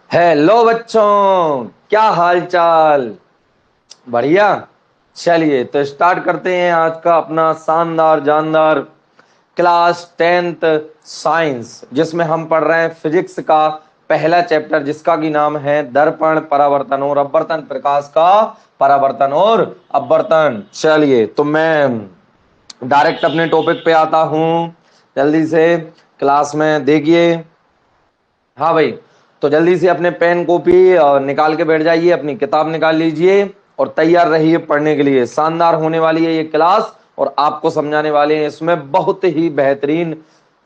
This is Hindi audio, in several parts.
हेलो बच्चों, क्या हाल चाल। बढ़िया। चलिए तो स्टार्ट करते हैं आज का अपना शानदार जानदार क्लास 10th साइंस, जिसमें हम पढ़ रहे हैं फिजिक्स का पहला चैप्टर, जिसका की नाम है दर्पण, परावर्तन और अपवर्तन, प्रकाश का परावर्तन और अपवर्तन। चलिए तो मैं डायरेक्ट अपने टॉपिक पे आता हूं जल्दी से। क्लास में देखिए। हाँ भाई, तो जल्दी से अपने पेन कॉपी निकाल के बैठ जाइए, अपनी किताब निकाल लीजिए और तैयार रहिए पढ़ने के लिए। शानदार होने वाली है ये क्लास और आपको समझाने वाले हैं इसमें बहुत ही बेहतरीन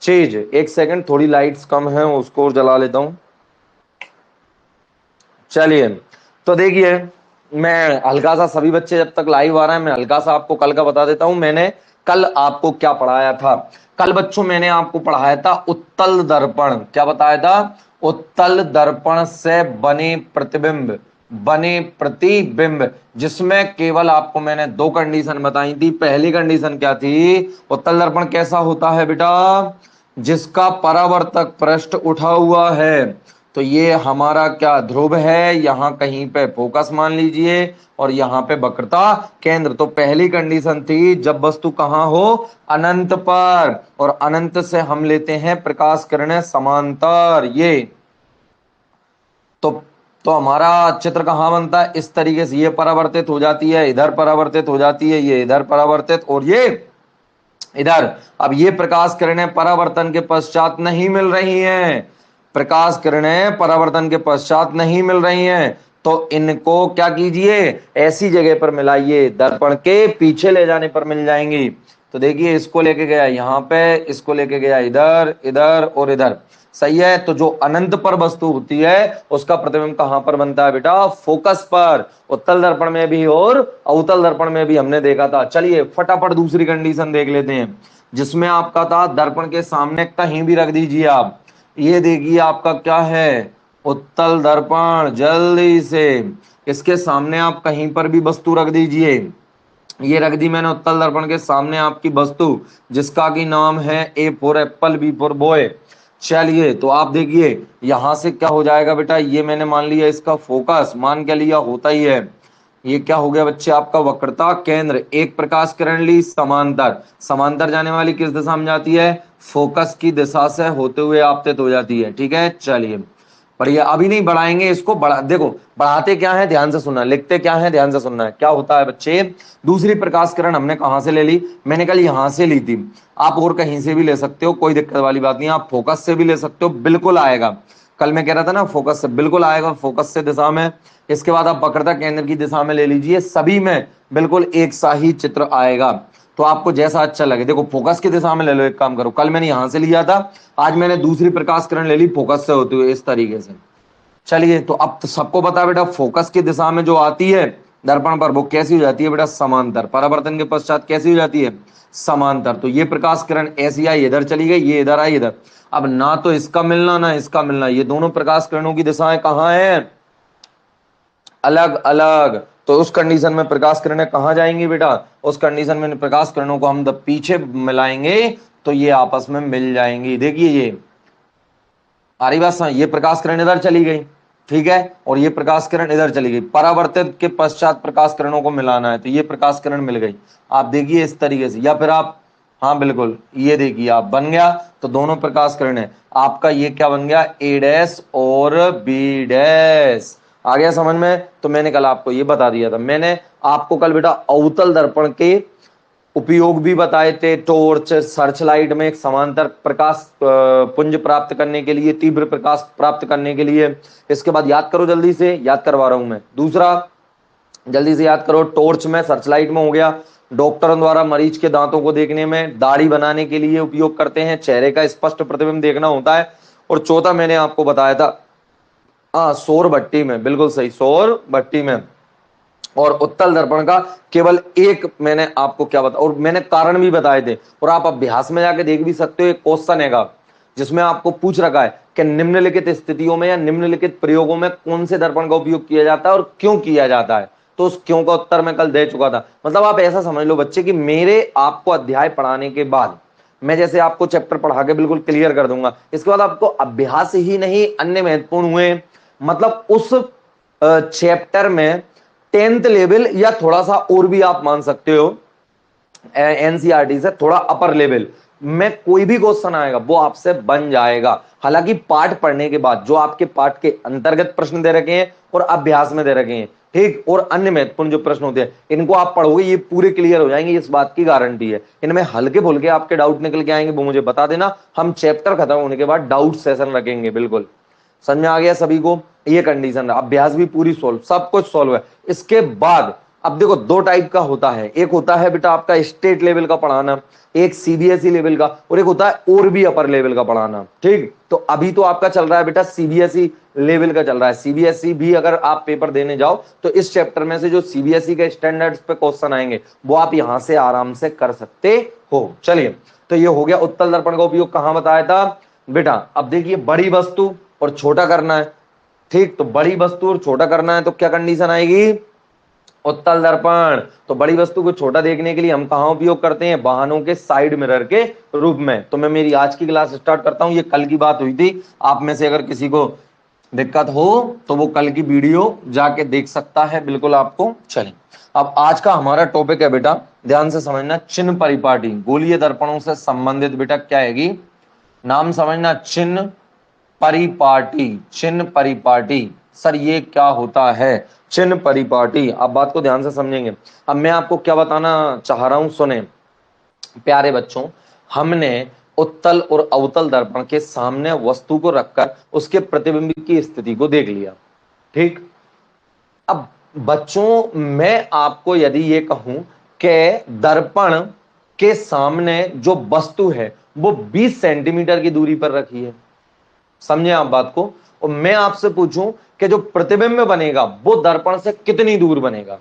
चीज। एक सेकंड, थोड़ी लाइट्स कम है, उसको जला लेता हूं। चलिए तो देखिए, मैं हल्का सा, सभी बच्चे जब तक लाइव आ रहे हैं मैं हल्का सा आपको कल का बता देता हूं। मैंने कल आपको क्या पढ़ाया था। कल बच्चों मैंने आपको पढ़ाया था उत्तल दर्पण। क्या बताया था? उत्तल दर्पण से बने प्रतिबिंब, बने प्रतिबिंब, जिसमें केवल आपको मैंने दो कंडीशन बताई थी। पहली कंडीशन क्या थी? उत्तल दर्पण कैसा होता है बेटा? जिसका परावर्तक पृष्ठ उठा हुआ है। तो ये हमारा क्या ध्रुव है, यहां कहीं पे फोकस मान लीजिए और यहाँ पे वक्रता केंद्र। तो पहली कंडीशन थी जब वस्तु कहां हो? अनंत पर, और अनंत से हम लेते हैं प्रकाश किरणें समांतर। ये तो तो हमारा चित्र कहां बनता है? इस तरीके से ये परावर्तित हो जाती है, इधर परावर्तित हो जाती है, ये इधर परावर्तित और ये इधर। अब ये प्रकाश किरणें परावर्तन के पश्चात नहीं मिल रही हैं, प्रकाश किरणें परावर्तन के पश्चात नहीं मिल रही हैं, तो इनको क्या कीजिए? ऐसी जगह पर मिलाइए, दर्पण के पीछे ले जाने पर मिल जाएंगी। तो देखिए, इसको लेके गया यहां पे, इसको लेके गया इधर, इधर और इधर। सही है। तो जो अनंत पर वस्तु होती है उसका प्रतिबिंब कहां पर बनता है बेटा? फोकस पर। उत्तल दर्पण में भी और अवतल दर्पण में भी हमने देखा था। चलिए फटाफट दूसरी कंडीशन देख लेते हैं, जिसमें आपका था दर्पण के सामने कहीं भी रख दीजिए आप। ये देखिए आपका क्या है? उत्तल दर्पण। जल्दी से इसके सामने आप कहीं पर भी वस्तु रख दीजिए। ये रख दी मैंने उत्तल दर्पण के सामने आपकी वस्तु, जिसका की नाम है A for apple, B for boy. चलिए तो आप देखिए यहां से क्या हो जाएगा बेटा? ये मैंने मान लिया इसका फोकस, मान क्या लिया? होता ही है। ये क्या हो गया बच्चे? आपका वक्रता केंद्र। एक प्रकाश किरण ली समांतर, समांतर जाने वाली किस दिशा में जाती है? फोकस की दिशा से होते हुए आपतित हो जाती है। ठीक है, चलिए बढ़िया। अभी नहीं बढ़ाएंगे इसको, बढ़ा देखो बढ़ाते क्या है, ध्यान से सुनना, लिखते क्या है ध्यान से सुनना है। क्या होता है बच्चे? दूसरी प्रकाश किरण हमने कहां से ले ली? मैंने कल यहां से ली थी। आप और कहीं से भी ले सकते हो, कोई दिक्कत वाली बात नहीं। आप फोकस से भी ले सकते हो, बिल्कुल आएगा। कल मैं कह रहा था ना, फोकस से बिल्कुल आएगा, फोकस से दिशा में। इसके बाद आप वक्रता केंद्र की दिशा में ले लीजिए, सभी में बिल्कुल एक सा ही चित्र आएगा। तो आपको जैसा अच्छा लगे। देखो फोकस की दिशा में ले लो, एक काम करो, कल मैंने यहां से लिया था, आज मैंने दूसरी प्रकाश किरण ले ली फोकस से होते हुए, इस तरीके से। चलिए तो अब तो सबको पता है बेटा, फोकस की दिशा में जो आती है दर्पण पर, वो कैसी हो जाती है बेटा? समांतर। परावर्तन के पश्चात कैसी हो जाती है? समांतर। तो ये प्रकाश किरण ऐसी आई, इधर चली गई, ये इधर आई, इधर। अब ना तो इसका मिलना ना इसका मिलना, ये दोनों प्रकाश किरणों की दिशाएं कहां हैं? अलग अलग। तो उस कंडीशन में प्रकाश किरणें कहां जाएंगी बेटा? उस कंडीशन में प्रकाश किरणों को हम जब पीछे मिलाएंगे तो ये आपस में मिल जाएंगी। देखिए ये आ रही बात समझ? ये प्रकाश किरण इधर चली गई, ठीक है, और ये प्रकाश किरण इधर चली गई। परावर्तित के पश्चात प्रकाश किरणों को मिलाना है, तो ये प्रकाश किरण मिल गई। आप देखिए इस तरीके से, या फिर आप, हाँ बिल्कुल, ये देखिए आप बन गया। तो दोनों प्रकाश किरण है आपका, ये क्या बन गया? ए डैश और बी डैश। आ गया समझ में? तो मैंने कल आपको ये बता दिया था। मैंने आपको कल बेटा अवतल दर्पण के उपयोग भी बताए थे। टॉर्च, सर्च लाइट में एक समांतर प्रकाश पुंज प्राप्त करने के लिए, तीव्र प्रकाश प्राप्त करने के लिए। इसके बाद याद करो, जल्दी से याद करवा रहा हूं मैं। दूसरा जल्दी से याद करो, टॉर्च में, सर्च लाइट में हो गया, डॉक्टरों द्वारा मरीज के दांतों को देखने में, दाढ़ी बनाने के लिए उपयोग करते हैं, चेहरे का स्पष्ट प्रतिबिंब देखना होता है। और चौथा मैंने आपको बताया था, हाँ, सौर भट्टी में, बिल्कुल सही, सौर भट्टी में। और उत्तल दर्पण का केवल एक मैंने आपको क्या बता, और मैंने कारण भी बताए थे, और आप अभ्यास में जाके देख भी सकते हो। एक क्वेश्चन हैगा जिसमें आपको पूछ रखा है कि निम्नलिखित स्थितियों में या निम्नलिखित प्रयोगों में कौन से दर्पण का उपयोग किया जाता है और क्यों किया जाता है। तो उस क्यों का उत्तर मैं कल दे चुका था। मतलब आप ऐसा समझ लो बच्चे कि मेरे आपको अध्याय पढ़ाने के बाद मैं जैसे आपको चैप्टर पढ़ा के बिल्कुल क्लियर कर दूंगा, इसके बाद आपको अभ्यास ही नहीं अन्य महत्वपूर्ण हुए मतलब उस चैप्टर में 10th लेवल या थोड़ा सा और भी आप मान सकते हो एनसीईआरटी से थोड़ा अपर लेवल में कोई भी क्वेश्चन आएगा वो आपसे बन जाएगा। हालांकि पाठ पढ़ने के बाद जो आपके पाठ के अंतर्गत प्रश्न दे रखे हैं और अभ्यास में दे रखे हैं, ठीक, और अन्य महत्वपूर्ण जो प्रश्न होते हैं इनको आप पढ़ोगे ये पूरे क्लियर हो जाएंगे, इस बात की गारंटी है। इनमें हल्के फुल्के आपके डाउट निकल के आएंगे वो मुझे बता देना, हम चैप्टर खत्म होने के बाद डाउट सेशन रखेंगे। बिल्कुल समझ में आ गया सभी को? ये कंडीशन है, अभ्यास भी पूरी सोल्व, सब कुछ सोल्व है। इसके बाद अब देखो दो टाइप का होता है, एक होता है बेटा आपका स्टेट लेवल का पढ़ाना, एक सीबीएसई लेवल का, और एक होता है और भी अपर लेवल का पढ़ाना। ठीक, तो अभी तो आपका चल रहा है बेटा सीबीएसई लेवल का चल रहा है। सीबीएसई भी अगर आप पेपर देने जाओ तो इस चैप्टर में से जो सीबीएसई के स्टैंडर्ड्स पे क्वेश्चन आएंगे वो आप यहां से आराम से कर सकते हो। चलिए, तो ये हो गया उत्तल दर्पण का उपयोग कहां बताया था बेटा। अब देखिए बड़ी वस्तु और छोटा करना है, ठीक, तो बड़ी वस्तु और छोटा करना है तो क्या कंडीशन आएगी, उत्तल दर्पण। तो बड़ी वस्तु को छोटा देखने के लिए हम कहां उपयोग करते हैं, वाहनों के साइड मिरर के रूप में। तो मैं मेरी आज की क्लास स्टार्ट करता हूं, ये कल की बात हुई थी, आप में से अगर किसी को दिक्कत हो तो वो कल की वीडियो जाके देख सकता है, बिल्कुल आपको। चलिए, अब आज का हमारा टॉपिक है बेटा, ध्यान से समझना, चिन्ह परिपाटी। गोलीय दर्पणों से संबंधित बेटा क्या हैगी, नाम समझना, चिन्ह परिपाटी। चिन्ह परिपाटी, सर ये क्या होता है चिन्ह परिपाटी, आप बात को ध्यान से समझेंगे। अब मैं आपको क्या बताना चाह रहा हूं, सुने प्यारे बच्चों। हमने उत्तल और अवतल दर्पण के सामने वस्तु को रखकर उसके प्रतिबिंब की स्थिति को देख लिया, ठीक। अब बच्चों मैं आपको यदि ये कहूं कि दर्पण के सामने जो वस्तु है वो 20 सेंटीमीटर की दूरी पर रखी है, समझे आप बात को, और मैं आपसे पूछूं कि जो प्रतिबिंब बनेगा वो दर्पण से कितनी दूर बनेगा,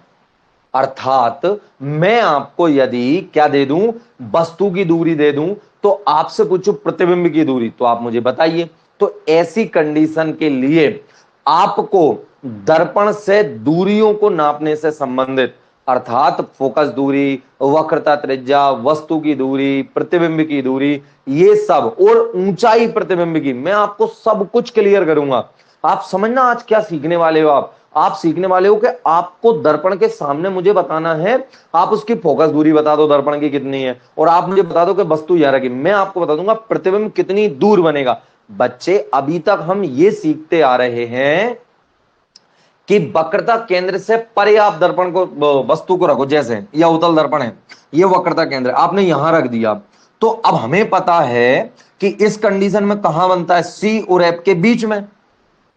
अर्थात मैं आपको यदि क्या दे दूं, वस्तु की दूरी दे दूं, तो आपसे पूछूं प्रतिबिंब की दूरी, तो आप मुझे बताइए। तो ऐसी कंडीशन के लिए आपको दर्पण से दूरियों को नापने से संबंधित, अर्थात फोकस दूरी, वक्रता त्रिज्या, वस्तु की दूरी, प्रतिबिंब की दूरी, ये सब, और ऊंचाई प्रतिबिंब की, मैं आपको सब कुछ क्लियर करूंगा। आप समझना आज क्या सीखने वाले हो, आप सीखने वाले हो कि आपको दर्पण के सामने मुझे बताना है, आप उसकी फोकस दूरी बता दो दर्पण की कितनी है, और आप मुझे बता दो कि वस्तु यहां रखी, मैं आपको बता दूंगा प्रतिबिंब कितनी दूर बनेगा। बच्चे अभी तक हम ये सीखते आ रहे हैं कि वक्रता केंद्र से परे आप दर्पण को, वस्तु को रखो, जैसे यह उत्तल दर्पण है, ये वक्रता केंद्र आपने यहां रख दिया, तो अब हमें पता है कि इस कंडीशन में कहां बनता है, सी और एफ के बीच में।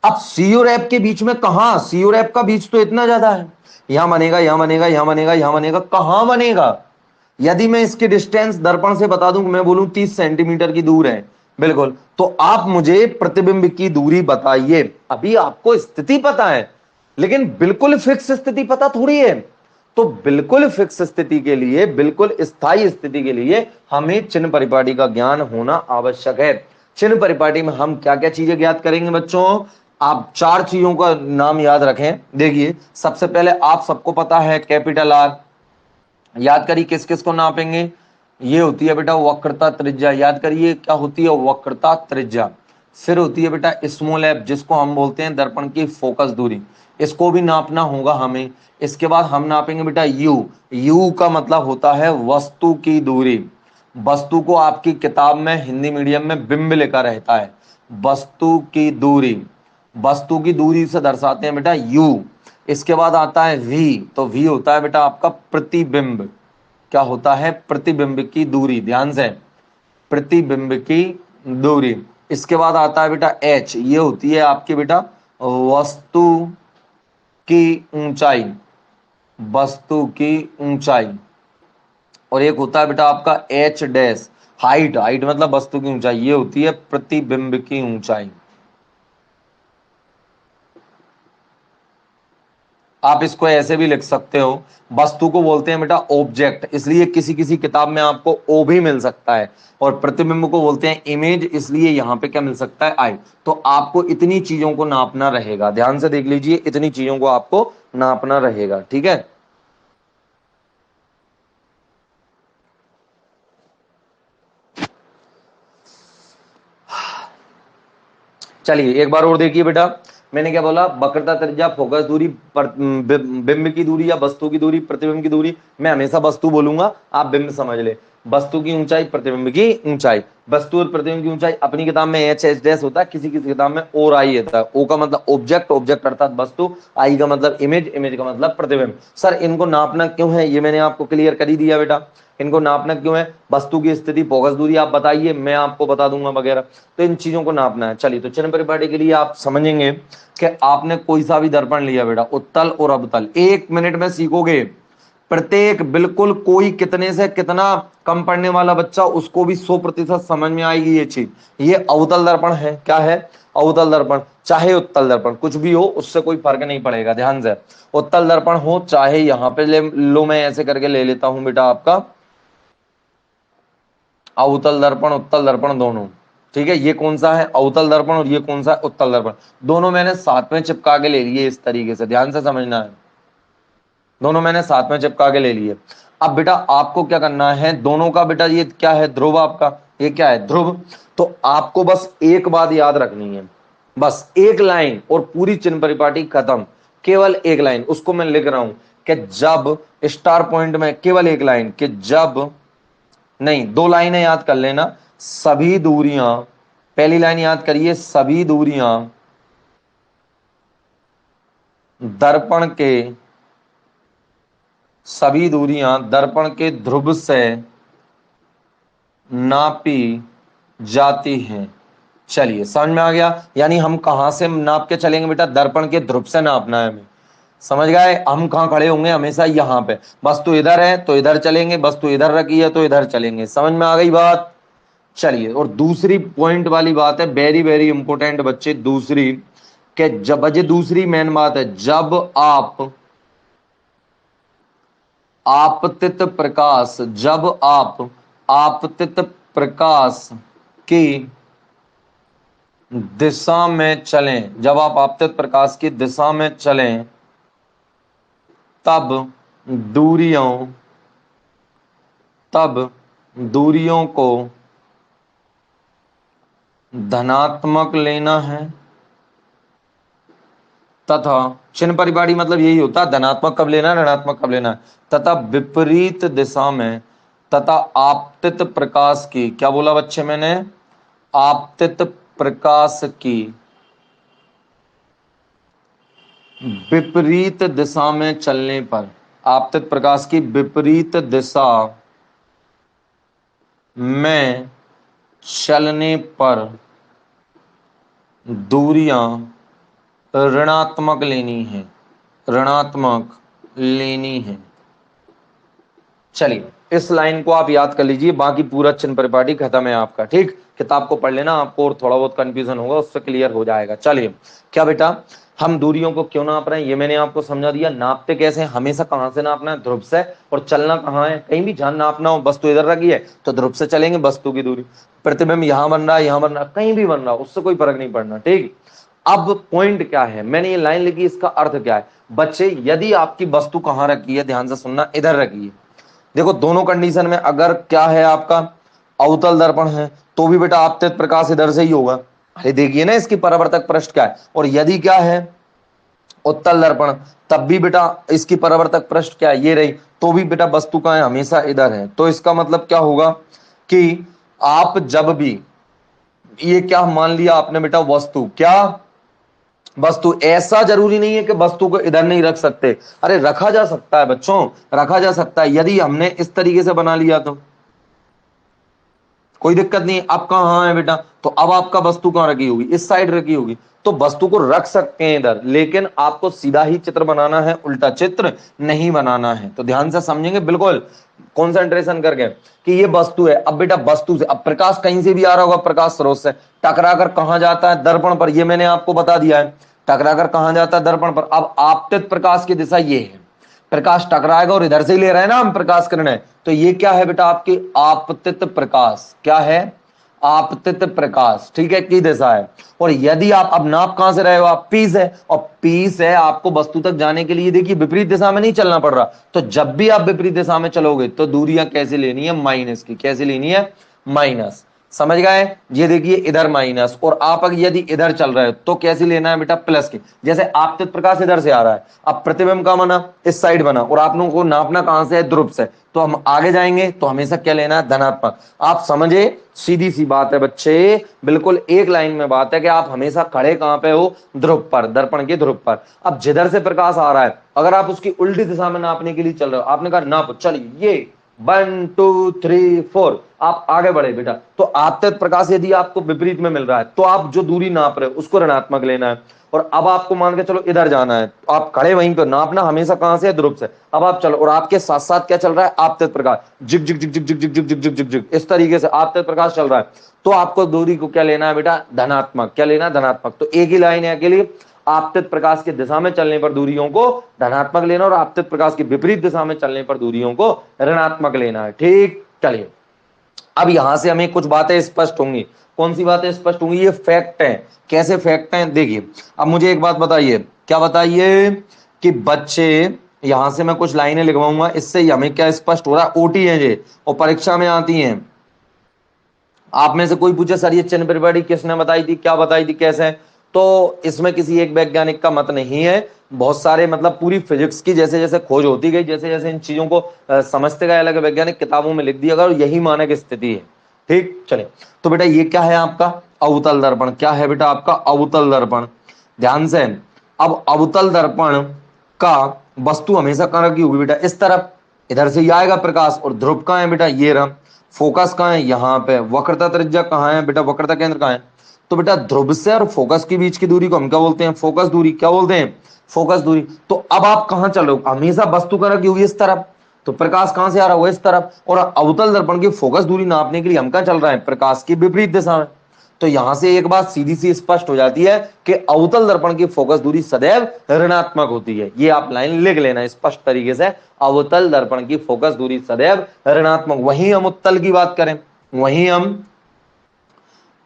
अब सी और एफ के बीच में कहां, सी और एफ का बीच तो इतना ज्यादा है, यहां बनेगा, यहां बनेगा, यहां बनेगा, यहां बनेगा, कहां बनेगा। यदि मैं इसकी डिस्टेंस दर्पण से बता दूं, मैं बोलूं 30 सेंटीमीटर की दूर है, बिल्कुल, तो आप मुझे प्रतिबिंब की दूरी बताइए। अभी आपको स्थिति पता है लेकिन बिल्कुल फिक्स स्थिति पता थोड़ी है। तो बिल्कुल फिक्स स्थिति के लिए, बिल्कुल स्थायी स्थिति के लिए हमें चिन्ह परिपाटी का ज्ञान होना आवश्यक है। चिन्ह परिपाटी में हम क्या क्या चीजें ज्ञात करेंगे बच्चों, आप चार चीजों का नाम याद रखें। देखिए सबसे पहले आप सबको पता है कैपिटल आर, याद करिए किस किस को नापेंगे, ये होती है बेटा वक्रता त्रिज्या, याद करिए क्या होती है वक्रता त्रिज्या। फिर होती है बेटा स्मॉल एफ, जिसको हम बोलते हैं दर्पण की फोकस दूरी, इसको भी नापना होगा हमें। इसके बाद हम नापेंगे बेटा यू, यू का मतलब होता है वस्तु की दूरी, वस्तु को आपकी किताब में हिंदी मीडियम में बिंब लिखा रहता है, वस्तु की दूरी, वस्तु की दूरी से दर्शाते हैं बेटा यू। इसके बाद आता है वी, तो वी होता है बेटा आपका प्रतिबिंब, क्या होता है, प्रतिबिंब की दूरी, ध्यान से, प्रतिबिंब की दूरी। इसके बाद आता है बेटा एच, ये होती है आपकी बेटा वस्तु की ऊंचाई, वस्तु की ऊंचाई। और एक होता है बेटा आपका एच डैश, हाइट, हाइट मतलब वस्तु की ऊंचाई, ये होती है प्रतिबिंब की ऊंचाई। आप इसको ऐसे भी लिख सकते हो, वस्तु को बोलते हैं बेटा ऑब्जेक्ट, इसलिए किसी किसी किताब में आपको ओ भी मिल सकता है, और प्रतिबिंब को बोलते हैं इमेज, इसलिए यहां पे क्या मिल सकता है, आई। तो आपको इतनी चीजों को नापना रहेगा, ध्यान से देख लीजिए, इतनी चीजों को आपको नापना रहेगा, ठीक है। चलिए एक बार और देखिए बेटा, मैंने क्या बोला, वक्रता त्रिज्या, फोकस दूरी, बिंब की दूरी या वस्तु की दूरी, प्रतिबिंब की दूरी। मैं हमेशा वस्तु बोलूंगा, आप बिंब समझ ले। वस्तु की ऊंचाई, प्रतिबिंब की ऊंचाई। वस्तु और प्रतिबिंब की ऊंचाई अपनी किताब में एच एच डैश होता है, किसी किसी किताब में और आई होता है। ओ का मतलब ऑब्जेक्ट, ऑब्जेक्ट अर्थात वस्तु, आई का मतलब इमेज, इमेज का मतलब प्रतिबिंब। सर इनको नापना क्यों है, ये मैंने आपको क्लियर कर ही दिया बेटा। इनको नापना क्यों है, वस्तु की स्थिति, फोकस दूरी आप बताइए, मैं आपको बता दूंगा वगैरह। तो इन चीजों को नापना है। चलिए, तो चिन्ह परिपाटी के लिए आप समझेंगे कि आपने कोई सा भी दर्पण लिया बेटा, उत्तल और अवतल, 1 मिनट में सीखोगे प्रत्येक, बिल्कुल कोई कितने से कितना कम पढ़ने वाला बच्चा उसको भी 100% समझ में आएगी ये चीज। ये अवतल दर्पण है, क्या है, अवतल दर्पण, चाहे उत्तल दर्पण, कुछ भी हो उससे कोई फर्क नहीं पड़ेगा, ध्यान से। उत्तल दर्पण हो चाहे यहां पे ले लो, मैं ऐसे करके ले लेता हूं बेटा आपका अवतल दर्पण, उत्तल दर्पण दोनों, ठीक है। ये कौन सा है, अवतल दर्पण, और ये कौन सा है, उत्तल दर्पण। दोनों मैंने साथ में चिपका के ले लिए, इस तरीके से ध्यान से समझना है। दोनों मैंने साथ में चिपका के ले लिए। अब बेटा आपको क्या करना है, दोनों का बेटा ये क्या है, ध्रुव आपका, ये क्या है, ध्रुव। तो आपको बस एक बात याद रखनी है, बस एक लाइन और पूरी चिन्ह परिपाटी खत्म। केवल एक लाइन, उसको मैं लिख रहा हूं कि जब स्टार पॉइंट में केवल एक लाइन, कि जब, नहीं 2 लाइनें याद कर लेना, सभी दूरियां, पहली लाइन याद करिए, सभी दूरियां दर्पण के, सभी दूरियां दर्पण के ध्रुव से नापी जाती हैं। चलिए समझ में आ गया, यानी हम कहां से नाप के चलेंगे बेटा, दर्पण के ध्रुव से नापना है हमें, समझ गए। हम कहां खड़े होंगे, हमेशा यहां पे, वस्तु इधर है तो इधर चलेंगे, वस्तु इधर रखी है तो इधर चलेंगे, समझ में आ गई बात। चलिए, और दूसरी पॉइंट वाली बात है, वेरी वेरी इंपॉर्टेंट बच्चे, दूसरी, कि जब, ये दूसरी मेन बात है, जब आप आपतित प्रकाश, जब आप आपतित प्रकाश की दिशा में चलें, जब आप आपतित प्रकाश की दिशा में चलें, तब दूरियों, तब दूरियों को धनात्मक लेना है, तथा चिन्ह परिपाटी मतलब यही होता है, धनात्मक कब लेना है, ऋणात्मक कब लेना है, तथा विपरीत दिशा में, तथा आपतित प्रकाश की, क्या बोला बच्चे मैंने, आपतित प्रकाश की विपरीत दिशा में चलने पर, आपतित प्रकाश की विपरीत दिशा में चलने पर दूरियां ऋणात्मक लेनी है, ऋणात्मक लेनी है। चलिए, इस लाइन को आप याद कर लीजिए, बाकी पूरा चिन्ह परिपाटी खत्म है आपका, ठीक। किताब को पढ़ लेना, आपको और थोड़ा बहुत कंफ्यूजन होगा उससे क्लियर हो जाएगा। चलिए, क्या बेटा, हम दूरियों को क्यों नाप रहे हैं ये मैंने आपको समझा दिया। नापते कैसे, हमेशा कहां से नापना है, ध्रुव से, और चलना कहां है, कहीं भी जहां नापना हो, वस्तु इधर रखी है तो ध्रुव से चलेंगे, वस्तु की दूरी, प्रतिबिंब यहां बन रहा है, यहां बन रहा है, कहीं भी बन रहा है, उससे कोई फर्क नहीं पड़ना, ठीक। अब पॉइंट क्या है, मैंने ये लाइन लिखी, इसका अर्थ क्या है बच्चे, यदि आपकी वस्तु कहां रखी है, ध्यान से सुनना, इधर रखी है, देखो दोनों कंडीशन में, अगर क्या है आपका अवतल दर्पण है तो भी बेटा आपतित प्रकाश इधर से ही होगा, अरे देखिए ना इसकी परावर्तक पृष्ठ क्या है, और यदि क्या है उत्तल दर्पण, तब भी बेटा इसकी परावर्तक पृष्ठ क्या है, ये रही, तो भी बेटा वस्तु का है हमेशा इधर है। तो इसका मतलब क्या होगा कि आप जब भी, ये क्या मान लिया आपने बेटा, वस्तु, क्या वस्तु, ऐसा जरूरी नहीं है कि वस्तु को इधर नहीं रख सकते, अरे रखा जा सकता है बच्चों, रखा जा सकता है, यदि हमने इस तरीके से बना लिया तो कोई दिक्कत नहीं। अब कहां है बेटा, तो अब आपका वस्तु कहां रखी होगी, इस साइड रखी होगी, तो वस्तु को रख सकते हैं इधर, लेकिन आपको सीधा ही चित्र बनाना है, उल्टा चित्र नहीं बनाना है। तो ध्यान से समझेंगे, बिल्कुल कॉन्सेंट्रेशन करके, कि ये वस्तु है। अब बेटा वस्तु से, अब प्रकाश कहीं से भी आ रहा होगा, प्रकाश स्रोत से टकराकर कहां जाता है, दर्पण पर, ये मैंने आपको बता दिया है, टकराकर कहां जाता है, दर्पण पर। अब आपतित प्रकाश की दिशा ये है, प्रकाश टकराएगा और इधर से ही ले रहे हैं ना हम प्रकाश किरणें, तो ये क्या है बेटा आपकी आपतित प्रकाश, क्या है, आपतित प्रकाश, ठीक है, की दिशा है। और यदि आप, अब नाप कहां से रहे हो आप, पी से, और पी से आपको वस्तु तक जाने के लिए देखिए विपरीत दिशा में नहीं चलना पड़ रहा, तो जब भी आप विपरीत दिशा में चलोगे तो दूरियां कैसे लेनी है, माइनस की, कैसे लेनी है, माइनस, समझ गए। ये देखिए इधर माइनस, और आप अगर यदि इधर चल रहे हो तो कैसे लेना है बेटा, प्लस की। जैसे आपतित प्रकाश इधर से आ रहा है, अब प्रतिबिंब का बना इस साइड बना, और आप लोगों को नापना कहां से है, ध्रुव से, तो हम आगे जाएंगे तो हमेशा क्या लेना है, धनात्मक। आप समझे, सीधी सी बात है बच्चे, बिल्कुल एक लाइन में बात है कि आप हमेशा खड़े कहां पे हो, ध्रुव पर, दर्पण के ध्रुव पर। अब जिधर से प्रकाश आ रहा है अगर आप उसकी उल्टी दिशा में नापने के लिए चल रहे हो, आपने कहा नाप, चलिए ये 1 2 3 4, आप आगे बढ़े बेटा, तो आपतित प्रकाश यदि आपको विपरीत में मिल रहा है तो आप जो दूरी नाप रहे हो उसको ऋणात्मक लेना है। और अब आपको मान के चलो इधर जाना है, तो आप खड़े वहीं पर, नापना हमेशा कहां से है, ध्रुव से। अब आप चलो, और आपके साथ साथ क्या चल रहा है, आपतित प्रकाश, जिग जिग जिग जिग जिग जिग जिग जिग जिग जिग जिग, इस तरीके से आपतित प्रकाश चल रहा है। तो आपको दूरी को क्या लेना है बेटा, धनात्मक। क्या लेना है, धनात्मक। तो एक ही लाइन है अकेली, आपतित प्रकाश की दिशा में चलने पर दूरियों को धनात्मक लेना, और आपतित प्रकाश की विपरीत दिशा में चलने पर दूरियों को ऋणात्मक लेना है। ठीक, चलिए अब यहां से हमें कुछ बातें स्पष्ट होंगी। कौन सी बातें स्पष्ट होंगी, ये फैक्ट है। कैसे फैक्ट हैं, देखिए। अब मुझे एक बात बताइए, क्या बताइए, कि बच्चे, यहां से मैं कुछ लाइनें लिखवाऊंगा, इससे ही हमें क्या स्पष्ट हो रहा है, ओटी है ये, और परीक्षा में आती हैं। आप में से कोई पूछे सर ये चिन्ह परिपाटी किसने बताई थी, क्या बताई थी, कैसे, तो इसमें किसी एक वैज्ञानिक का मत नहीं है, बहुत सारे, मतलब पूरी फिजिक्स की जैसे जैसे खोज होती गई, जैसे जैसे इन चीजों को समझते गए, अलग वैज्ञानिक किताबों में लिख दिया गया, और यही मानक स्थिति है। ठीक, चलिए। तो बेटा ये क्या है आपका, अवतल दर्पण। क्या है बेटा आपका, अवतल दर्पण। ध्यान से, अब अवतल दर्पण का वस्तु हमेशा कहां रखी होगी बेटा, इस तरफ, इधर से ही आएगा प्रकाश, और ध्रुव कहां है बेटा, ये रहा। फोकस कहां है, यहां पे। वक्रता त्रिज्या कहां है बेटा, वक्रता केंद्र कहां है। तो बेटा ध्रुव से और फोकस के बीच की दूरी को हम क्या बोलते हैं, फोकस दूरी। क्या बोलते हैं, फोकस दूरी। तो अब आप कहां चलो, हमेशा वस्तु कहां रखी हुई, इस तरफ, तो प्रकाश कहां से आ रहा है, इस तरफ, और अवतल दर्पण की फोकस दूरी नापने के लिए हम क्या चल रहा है, प्रकाश की विपरीत दिशा में। तो यहां से एक बात सीधी सी स्पष्ट हो जाती है कि अवतल दर्पण की फोकस दूरी सदैव ऋणात्मक होती है। ये आप लाइन लिख लेना स्पष्ट तरीके से, अवतल दर्पण की फोकस दूरी सदैव ऋणात्मक। वहीं हम उत्तल की बात करें, वहीं हम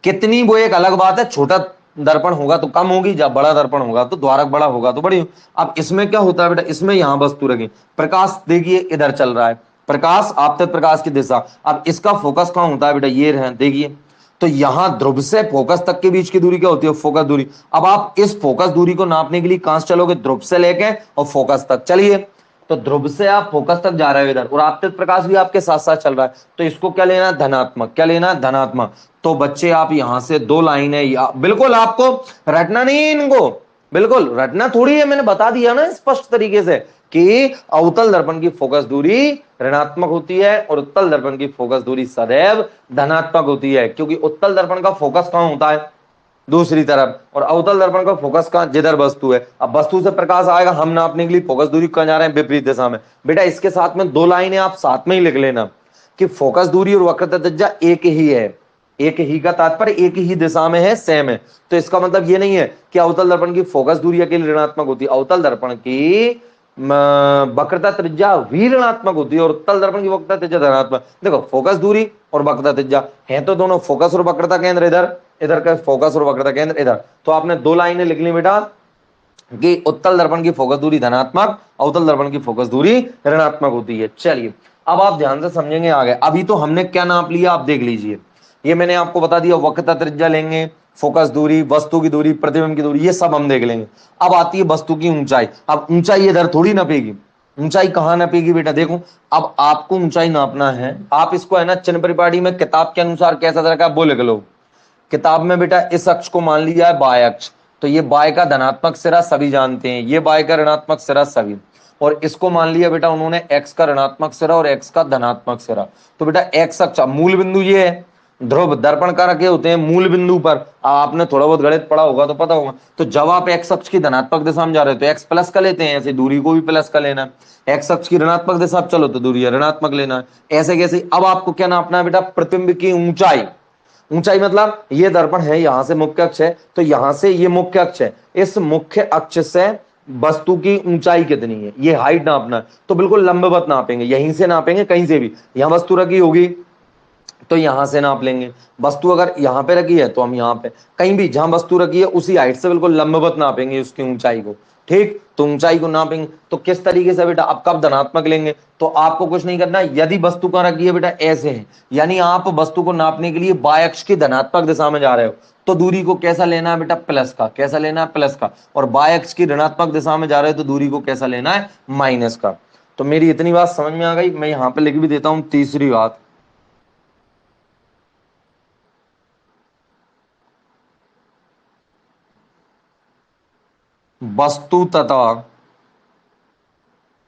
कितनी, वो एक अलग बात है, छोटा दर्पण होगा तो कम होगी, जब बड़ा दर्पण होगा तो द्वारक बड़ा होगा तो बड़ी। अब इसमें क्या होता है बेटा, इसमें यहां वस्तु रखी, प्रकाश देखिए इधर चल रहा है, प्रकाश आपतित प्रकाश की दिशा। अब इसका फोकस कहां होता है बेटा, ये रहे, देखिए। तो यहां ध्रुव से फोकस तक के बीच की दूरी क्या होती है, फोकस दूरी। अब आप इस फोकस दूरी को नापने के लिए कहां से चलोगे, ध्रुव से लेके और फोकस तक चलिए। तो ध्रुव से आप फोकस तक जा रहे हो इधर, और आपतित प्रकाश भी आपके साथ साथ चल रहा है, तो इसको क्या लेना, धनात्मक। क्या लेना, धनात्मक। तो बच्चे आप यहां से दो लाइनें, बिल्कुल आपको रटना नहीं है इनको, बिल्कुल रटना थोड़ी है, मैंने बता दिया ना स्पष्ट तरीके से कि अवतल दर्पण की फोकस दूरी ऋणात्मक होती है, और उत्तल दर्पण की फोकस दूरी सदैव धनात्मक होती है, क्योंकि उत्तल दर्पण का फोकस कहां होता है, दूसरी तरफ, और अवतल दर्पण का फोकस कहां, जिधर वस्तु है। अब वस्तु से प्रकाश आएगा, हम नापने के लिए फोकस दूरी कहां जा रहे हैं, विपरीत दिशा में। बेटा इसके साथ में दो लाइनें आप साथ में ही लिख लेना कि फोकस दूरी और वक्रता त्रिज्या एक ही है। एक ही का तात्पर्य एक ही दिशा में है, सेम है। तो इसका मतलब ये नहीं है कि अवतल दर्पण की फोकस दूरी अकेली ऋणात्मक होती है, अवतल दर्पण की वक्रता त्रिज्या भी ऋणात्मक होती है, और उत्तल दर्पण की वक्रता त्रिज्या धनात्मक। देखो फोकस दूरी और वक्रता त्रिज्या है तो दोनों, फोकस और वक्रता केंद्र इधर, इधर का फोकस और वक्रता केंद्र इधर। तो आपने दो लाइनें लिख ली बेटा कि उत्तल दर्पण की फोकस दूरी धनात्मक, अवतल दर्पण की फोकस दूरी ऋणात्मक होती है। चलिए अब आप ध्यान से समझेंगे आगे। अभी तो हमने क्या नाप लिया, आप देख लीजिए, ये मैंने आपको बता दिया, वक्रता त्रिज्या लेंगे, फोकस दूरी, वस्तु की दूरी, प्रतिबिंब की दूरी, ये सब हम देख लेंगे। अब आती है वस्तु की ऊंचाई। अब ऊंचाई इधर थोड़ी नपेगी, ऊंचाई कहां नपेगी बेटा, देखो अब आपको ऊंचाई नापना है, आप इसको है ना चिन्ह परिपाटी में किताब के अनुसार कैसा तरह का वो लिख लो। किताब में बेटा इस अक्ष को मान लिया है बाय अक्ष, तो ये बाय का धनात्मक सिरा सभी जानते हैं, ये बाय का ऋणात्मक सिरा सभी, और इसको मान लिया बेटा उन्होंने एक्स का ऋणात्मक सिरा और एक्स का धनात्मक सिरा। तो बेटा एक्स अक्ष, मूल बिंदु ये है, ध्रुव दर्पण का रखे होते हैं मूल बिंदु पर, आपने थोड़ा बहुत गणित पढ़ा होगा तो पता होगा। तो जब आप एक्स अक्ष की धनात्मक दिशा में जा रहे हो तो एक्स प्लस का लेते हैं, ऐसे दूरी को भी प्लस का लेना है। एक्स अक्ष की ऋणात्मक दिशा चलो तो दूरी ऋणात्मक लेना है, ऐसे कैसे। अब आपको क्या नापना है बेटा, प्रतिबिंब की ऊंचाई। ऊंचाई मतलब ये दर्पण है, यहां से मुख्य अक्ष है, तो यहां से ये मुख्य अक्ष है, इस मुख्य अक्ष से वस्तु की ऊंचाई कितनी है, ये हाइट नापना है। तो बिल्कुल लंबवत नापेंगे, यहीं से नापेंगे, कहीं से भी। यहां वस्तु रखी होगी, तो यहां से नाप लेंगे। वस्तु अगर यहाँ पे रखी है तो हम यहाँ पे, कहीं भी जहां वस्तु रखी है उसी हाइट से बिल्कुल लंबवत नापेंगे उसकी ऊंचाई को। ठीक, तो ऊंचाई को नापेंगे तो किस तरीके से बेटा, अब कब धनात्मक लेंगे, तो आपको कुछ नहीं करना। यदि वस्तु कहां रखी है बेटा, ऐसे है, यानी आप वस्तु को नापने के लिए बाय अक्ष की धनात्मक दिशा में जा रहे हो, तो दूरी को कैसा लेना है बेटा, प्लस का। कैसा लेना है, प्लस का। और बाय अक्ष की ऋणात्मक दिशा में जा रहे हो तो दूरी को कैसा लेना है, माइनस का। तो मेरी इतनी बात समझ में आ गई। मैं यहां पे लिख भी देता हूं तीसरी बात,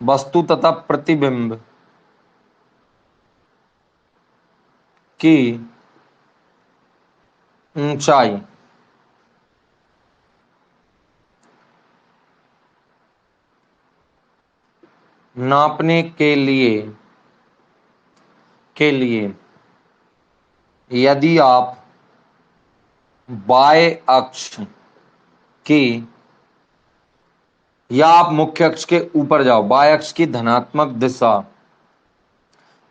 वस्तु तथा प्रतिबिंब की ऊंचाई नापने के लिए यदि आप बाय अक्ष की, या आप मुख्य अक्ष के ऊपर जाओ, बाय अक्ष की धनात्मक दिशा,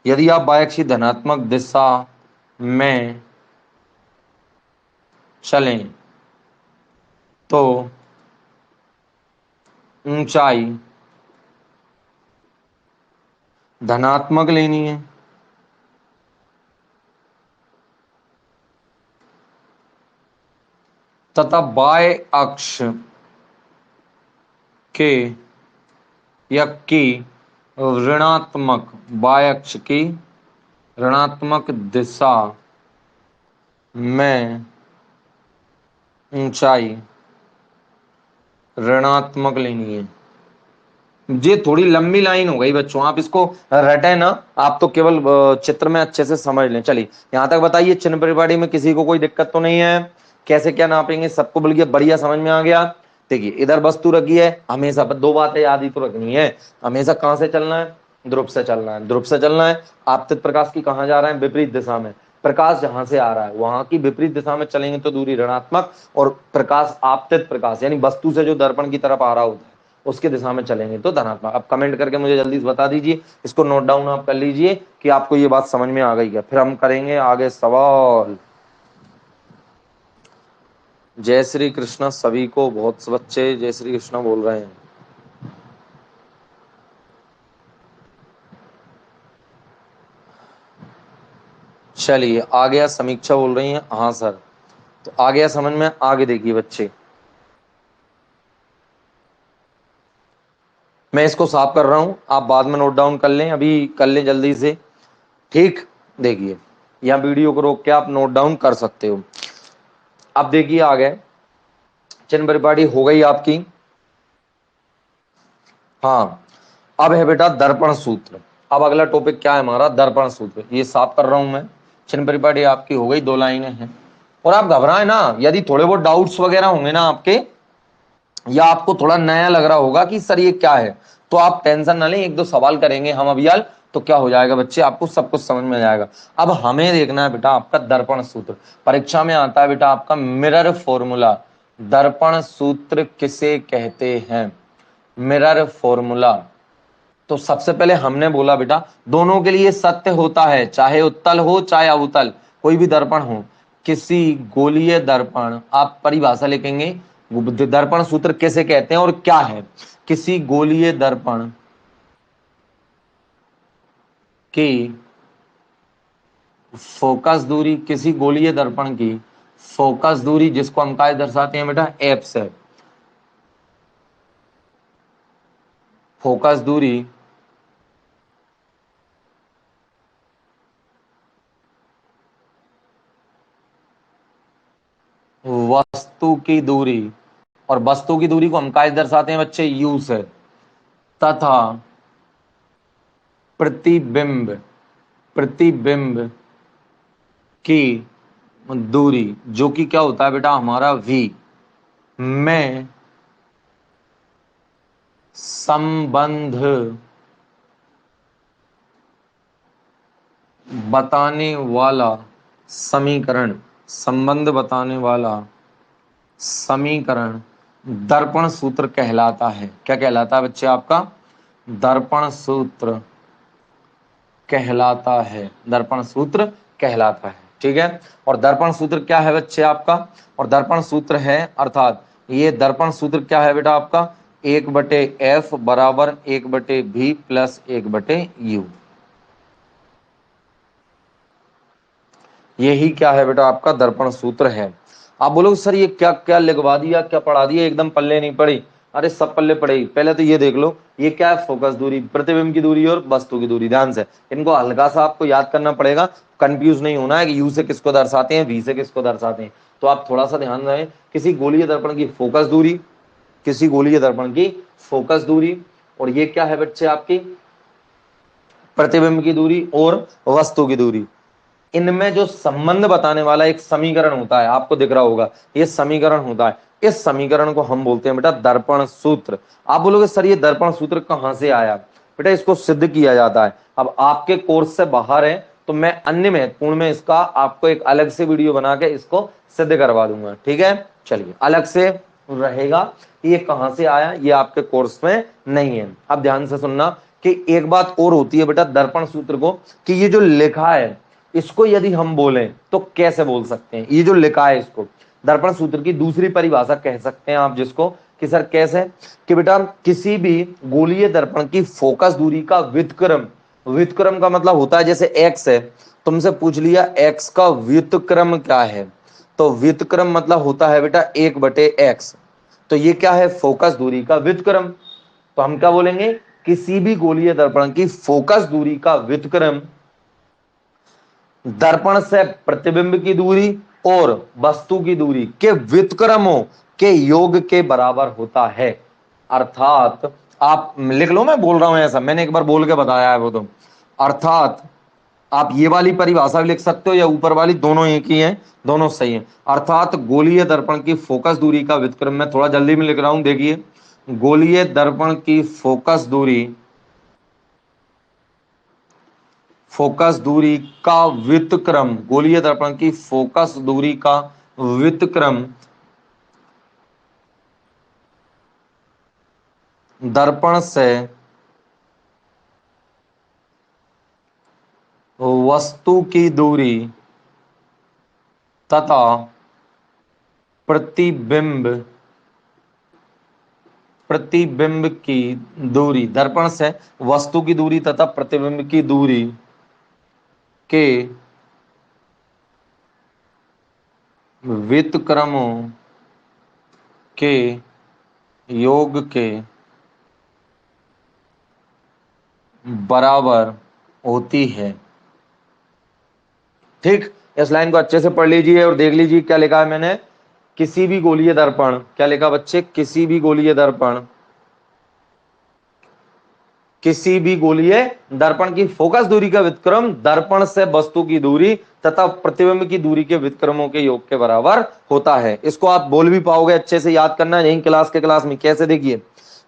यदि आप बाय अक्ष की धनात्मक दिशा में चलें तो ऊंचाई धनात्मक लेनी है। तथा बाय अक्ष के या की ऋणात्मक, बाय अक्ष की ऋणात्मक दिशा में ऊंचाई ऋणात्मक लेनी है। ये थोड़ी लंबी लाइन हो गई बच्चों, आप इसको रटे ना, आप तो केवल चित्र में अच्छे से समझ लें। चलिए यहां तक बताइए, चिन्ह परिपाटी में किसी को कोई दिक्कत तो नहीं है, कैसे क्या नापेंगे सबको बल्कि बढ़िया समझ में आ गया। देखिए इधर वस्तु रखी है, हमेशा दो बातें याद ही तो रखनी है, हमेशा कहां से चलना है, ध्रुव से चलना है। ध्रुव से चलना है, आपतित प्रकाश की कहां जा रहा है, विपरीत दिशा में। प्रकाश जहां से आ रहा है वहां की विपरीत दिशा में चलेंगे तो दूरी ऋणात्मक, और प्रकाश आपतित प्रकाश यानी वस्तु से जो दर्पण की तरफ आ रहा होता है उसकी दिशा में चलेंगे तो धनात्मक। अब कमेंट करके मुझे जल्दी से बता दीजिए, इसको नोट डाउन आप कर लीजिए कि आपको ये बात समझ में आ गई है। फिर हम करेंगे आगे सवाल। जय श्री कृष्ण सभी को, बहुत से बच्चे जय श्री कृष्ण बोल रहे हैं। चलिए आ गया, समीक्षा बोल रही है, हाँ सर, तो आ गया समझ में। आगे देखिए बच्चे, मैं इसको साफ कर रहा हूं, आप बाद में नोट डाउन कर लें, अभी कर लें जल्दी से। ठीक, देखिए यहाँ वीडियो को रोक के आप नोट डाउन कर सकते हो। अब देखिए आ गए, चिन्ह परिपाटी हो गई आपकी। हाँ, अब है बेटा दर्पण सूत्र। अब अगला टॉपिक क्या है हमारा, दर्पण सूत्र। ये साफ कर रहा हूं मैं, चिन्ह परिपाटी आपकी हो गई, 2 लाइनें हैं। और आप घबराएं ना, यदि थोड़े बहुत डाउट्स वगैरह होंगे ना आपके, या आपको थोड़ा नया लग रहा होगा कि सर ये क्या है, तो आप टेंशन ना लें, 1-2 सवाल करेंगे हम अभियाल, तो क्या हो जाएगा बच्चे, आपको सब कुछ समझ में आ जाएगा। अब हमें देखना है बेटा आपका दर्पण सूत्र। परीक्षा में आता है बेटा आपका मिरर फॉर्मूला। दर्पण सूत्र किसे कहते हैं, मिरर फॉर्मूला। तो सबसे पहले हमने बोला बेटा दोनों के लिए सत्य होता है, चाहे उत्तल हो चाहे अवतल, कोई भी दर्पण हो। किसी गोलीय दर्पण, आप परिभाषा लिखेंगे दर्पण सूत्र किसे कहते हैं और क्या है। किसी गोलीय दर्पण की फोकस दूरी, किसी गोलीय दर्पण की फोकस दूरी, जिसको हम क्या दर्शाते हैं बेटा, एफ से। फोकस दूरी वस्तु की दूरी, और वस्तु की दूरी को हम क्या दर्शाते हैं बच्चे, यू से। तथा प्रतिबिंब, प्रतिबिंब की दूरी, जो कि क्या होता है बेटा हमारा v, में संबंध बताने वाला समीकरण, संबंध बताने वाला समीकरण दर्पण सूत्र कहलाता है। क्या कहलाता है बच्चे आपका, दर्पण सूत्र कहलाता है, दर्पण सूत्र कहलाता है। ठीक है, और दर्पण सूत्र क्या है बच्चे आपका, और दर्पण सूत्र है, अर्थात ये दर्पण सूत्र क्या है बेटा आपका, 1/f बराबर 1/v प्लस 1/u। यही क्या है बेटा आपका दर्पण सूत्र है। आप बोलोगे सर ये क्या क्या लिखवा दिया, क्या पढ़ा दिया, एकदम पल्ले नहीं पड़ी। अरे सब पल्ले पड़ेगी। पहले तो ये देख लो, ये क्या है, फोकस दूरी, प्रतिबिंब की दूरी और वस्तु की दूरी। ध्यान से इनको हल्का सा आपको याद करना पड़ेगा, कंफ्यूज नहीं होना है कि यू से किसको दर्शाते हैं, वी से किसको दर्शाते हैं। तो आप थोड़ा सा ध्यान रहे, किसी गोलीय दर्पण की फोकस दूरी, किसी गोलीय दर्पण की फोकस दूरी, और ये क्या है बच्चे आपकी प्रतिबिंब की दूरी और वस्तु की दूरी। इनमें जो संबंध बताने वाला एक समीकरण होता है, आपको दिख रहा होगा, ये समीकरण होता है। इस समीकरण को हम बोलते हैं बेटा दर्पण सूत्र। आप बोलोगे सर ये दर्पण सूत्र कहां से आया, बेटा इसको सिद्ध किया जाता है। अब आपके कोर्स से बाहर है तो मैं अन्य महत्वपूर्ण में इसका आपको एक अलग से वीडियो बना के इसको सिद्ध करवा दूंगा। ठीक है, चलिए अलग से रहेगा। ये कहां से आया ये आपके कोर्स में नहीं है। अब ध्यान से सुनना कि एक बात और होती है बेटा दर्पण सूत्र को, कि ये जो लिखा है इसको यदि हम बोलें तो कैसे बोल सकते हैं। ये जो लिखा है इसको दर्पण सूत्र की दूसरी परिभाषा कह सकते हैं आप, जिसको कि सर कैसे, कि बेटा किसी भी गोलीय दर्पण की फोकस दूरी का व्युत्क्रम, व्युत्क्रम का मतलब होता है जैसे x है, तुमसे पूछ लिया x का व्युत्क्रम क्या है, तो व्युत्क्रम मतलब होता है बेटा 1/x। तो ये क्या है, फोकस दूरी का व्युत्क्रम। तो हम क्या बोलेंगे, किसी भी गोलीय दर्पण की फोकस दूरी का व्युत्क्रम दर्पण से प्रतिबिंब की दूरी और वस्तु की दूरी के व्युत्क्रमों के योग के बराबर होता है। अर्थात आप लिख लो, मैं बोल रहा हूं ऐसा, मैंने एक बार बोल के बताया है वो तो। अर्थात आप ये वाली परिभाषा भी लिख सकते हो या ऊपर वाली, दोनों एक ही हैं, दोनों सही हैं। अर्थात गोलीय दर्पण की फोकस दूरी का व्युत्क्रम, मैं थोड़ा जल्दी में लिख रहा हूं, देखिए, गोलीय दर्पण की फोकस दूरी, फोकस दूरी का व्युत्क्रम, गोलीय दर्पण की फोकस दूरी का व्युत्क्रम दर्पण से वस्तु की दूरी तथा प्रतिबिंब, प्रतिबिंब की दूरी, दर्पण से वस्तु की दूरी तथा प्रतिबिंब की दूरी के व्युत्क्रमों के योग के बराबर होती है। ठीक, इस लाइन को अच्छे से पढ़ लीजिए और देख लीजिए क्या लिखा है मैंने। किसी भी गोलीय दर्पण, क्या लिखा बच्चे, किसी भी गोलीय दर्पण, किसी भी गोलीय दर्पण की फोकस दूरी का व्युत्क्रम दर्पण से वस्तु की दूरी तथा प्रतिबिंब की दूरी के व्युत्क्रमों के योग के बराबर होता है। इसको आप बोल भी पाओगे, अच्छे से याद करना यही क्लास के क्लास में। कैसे, देखिए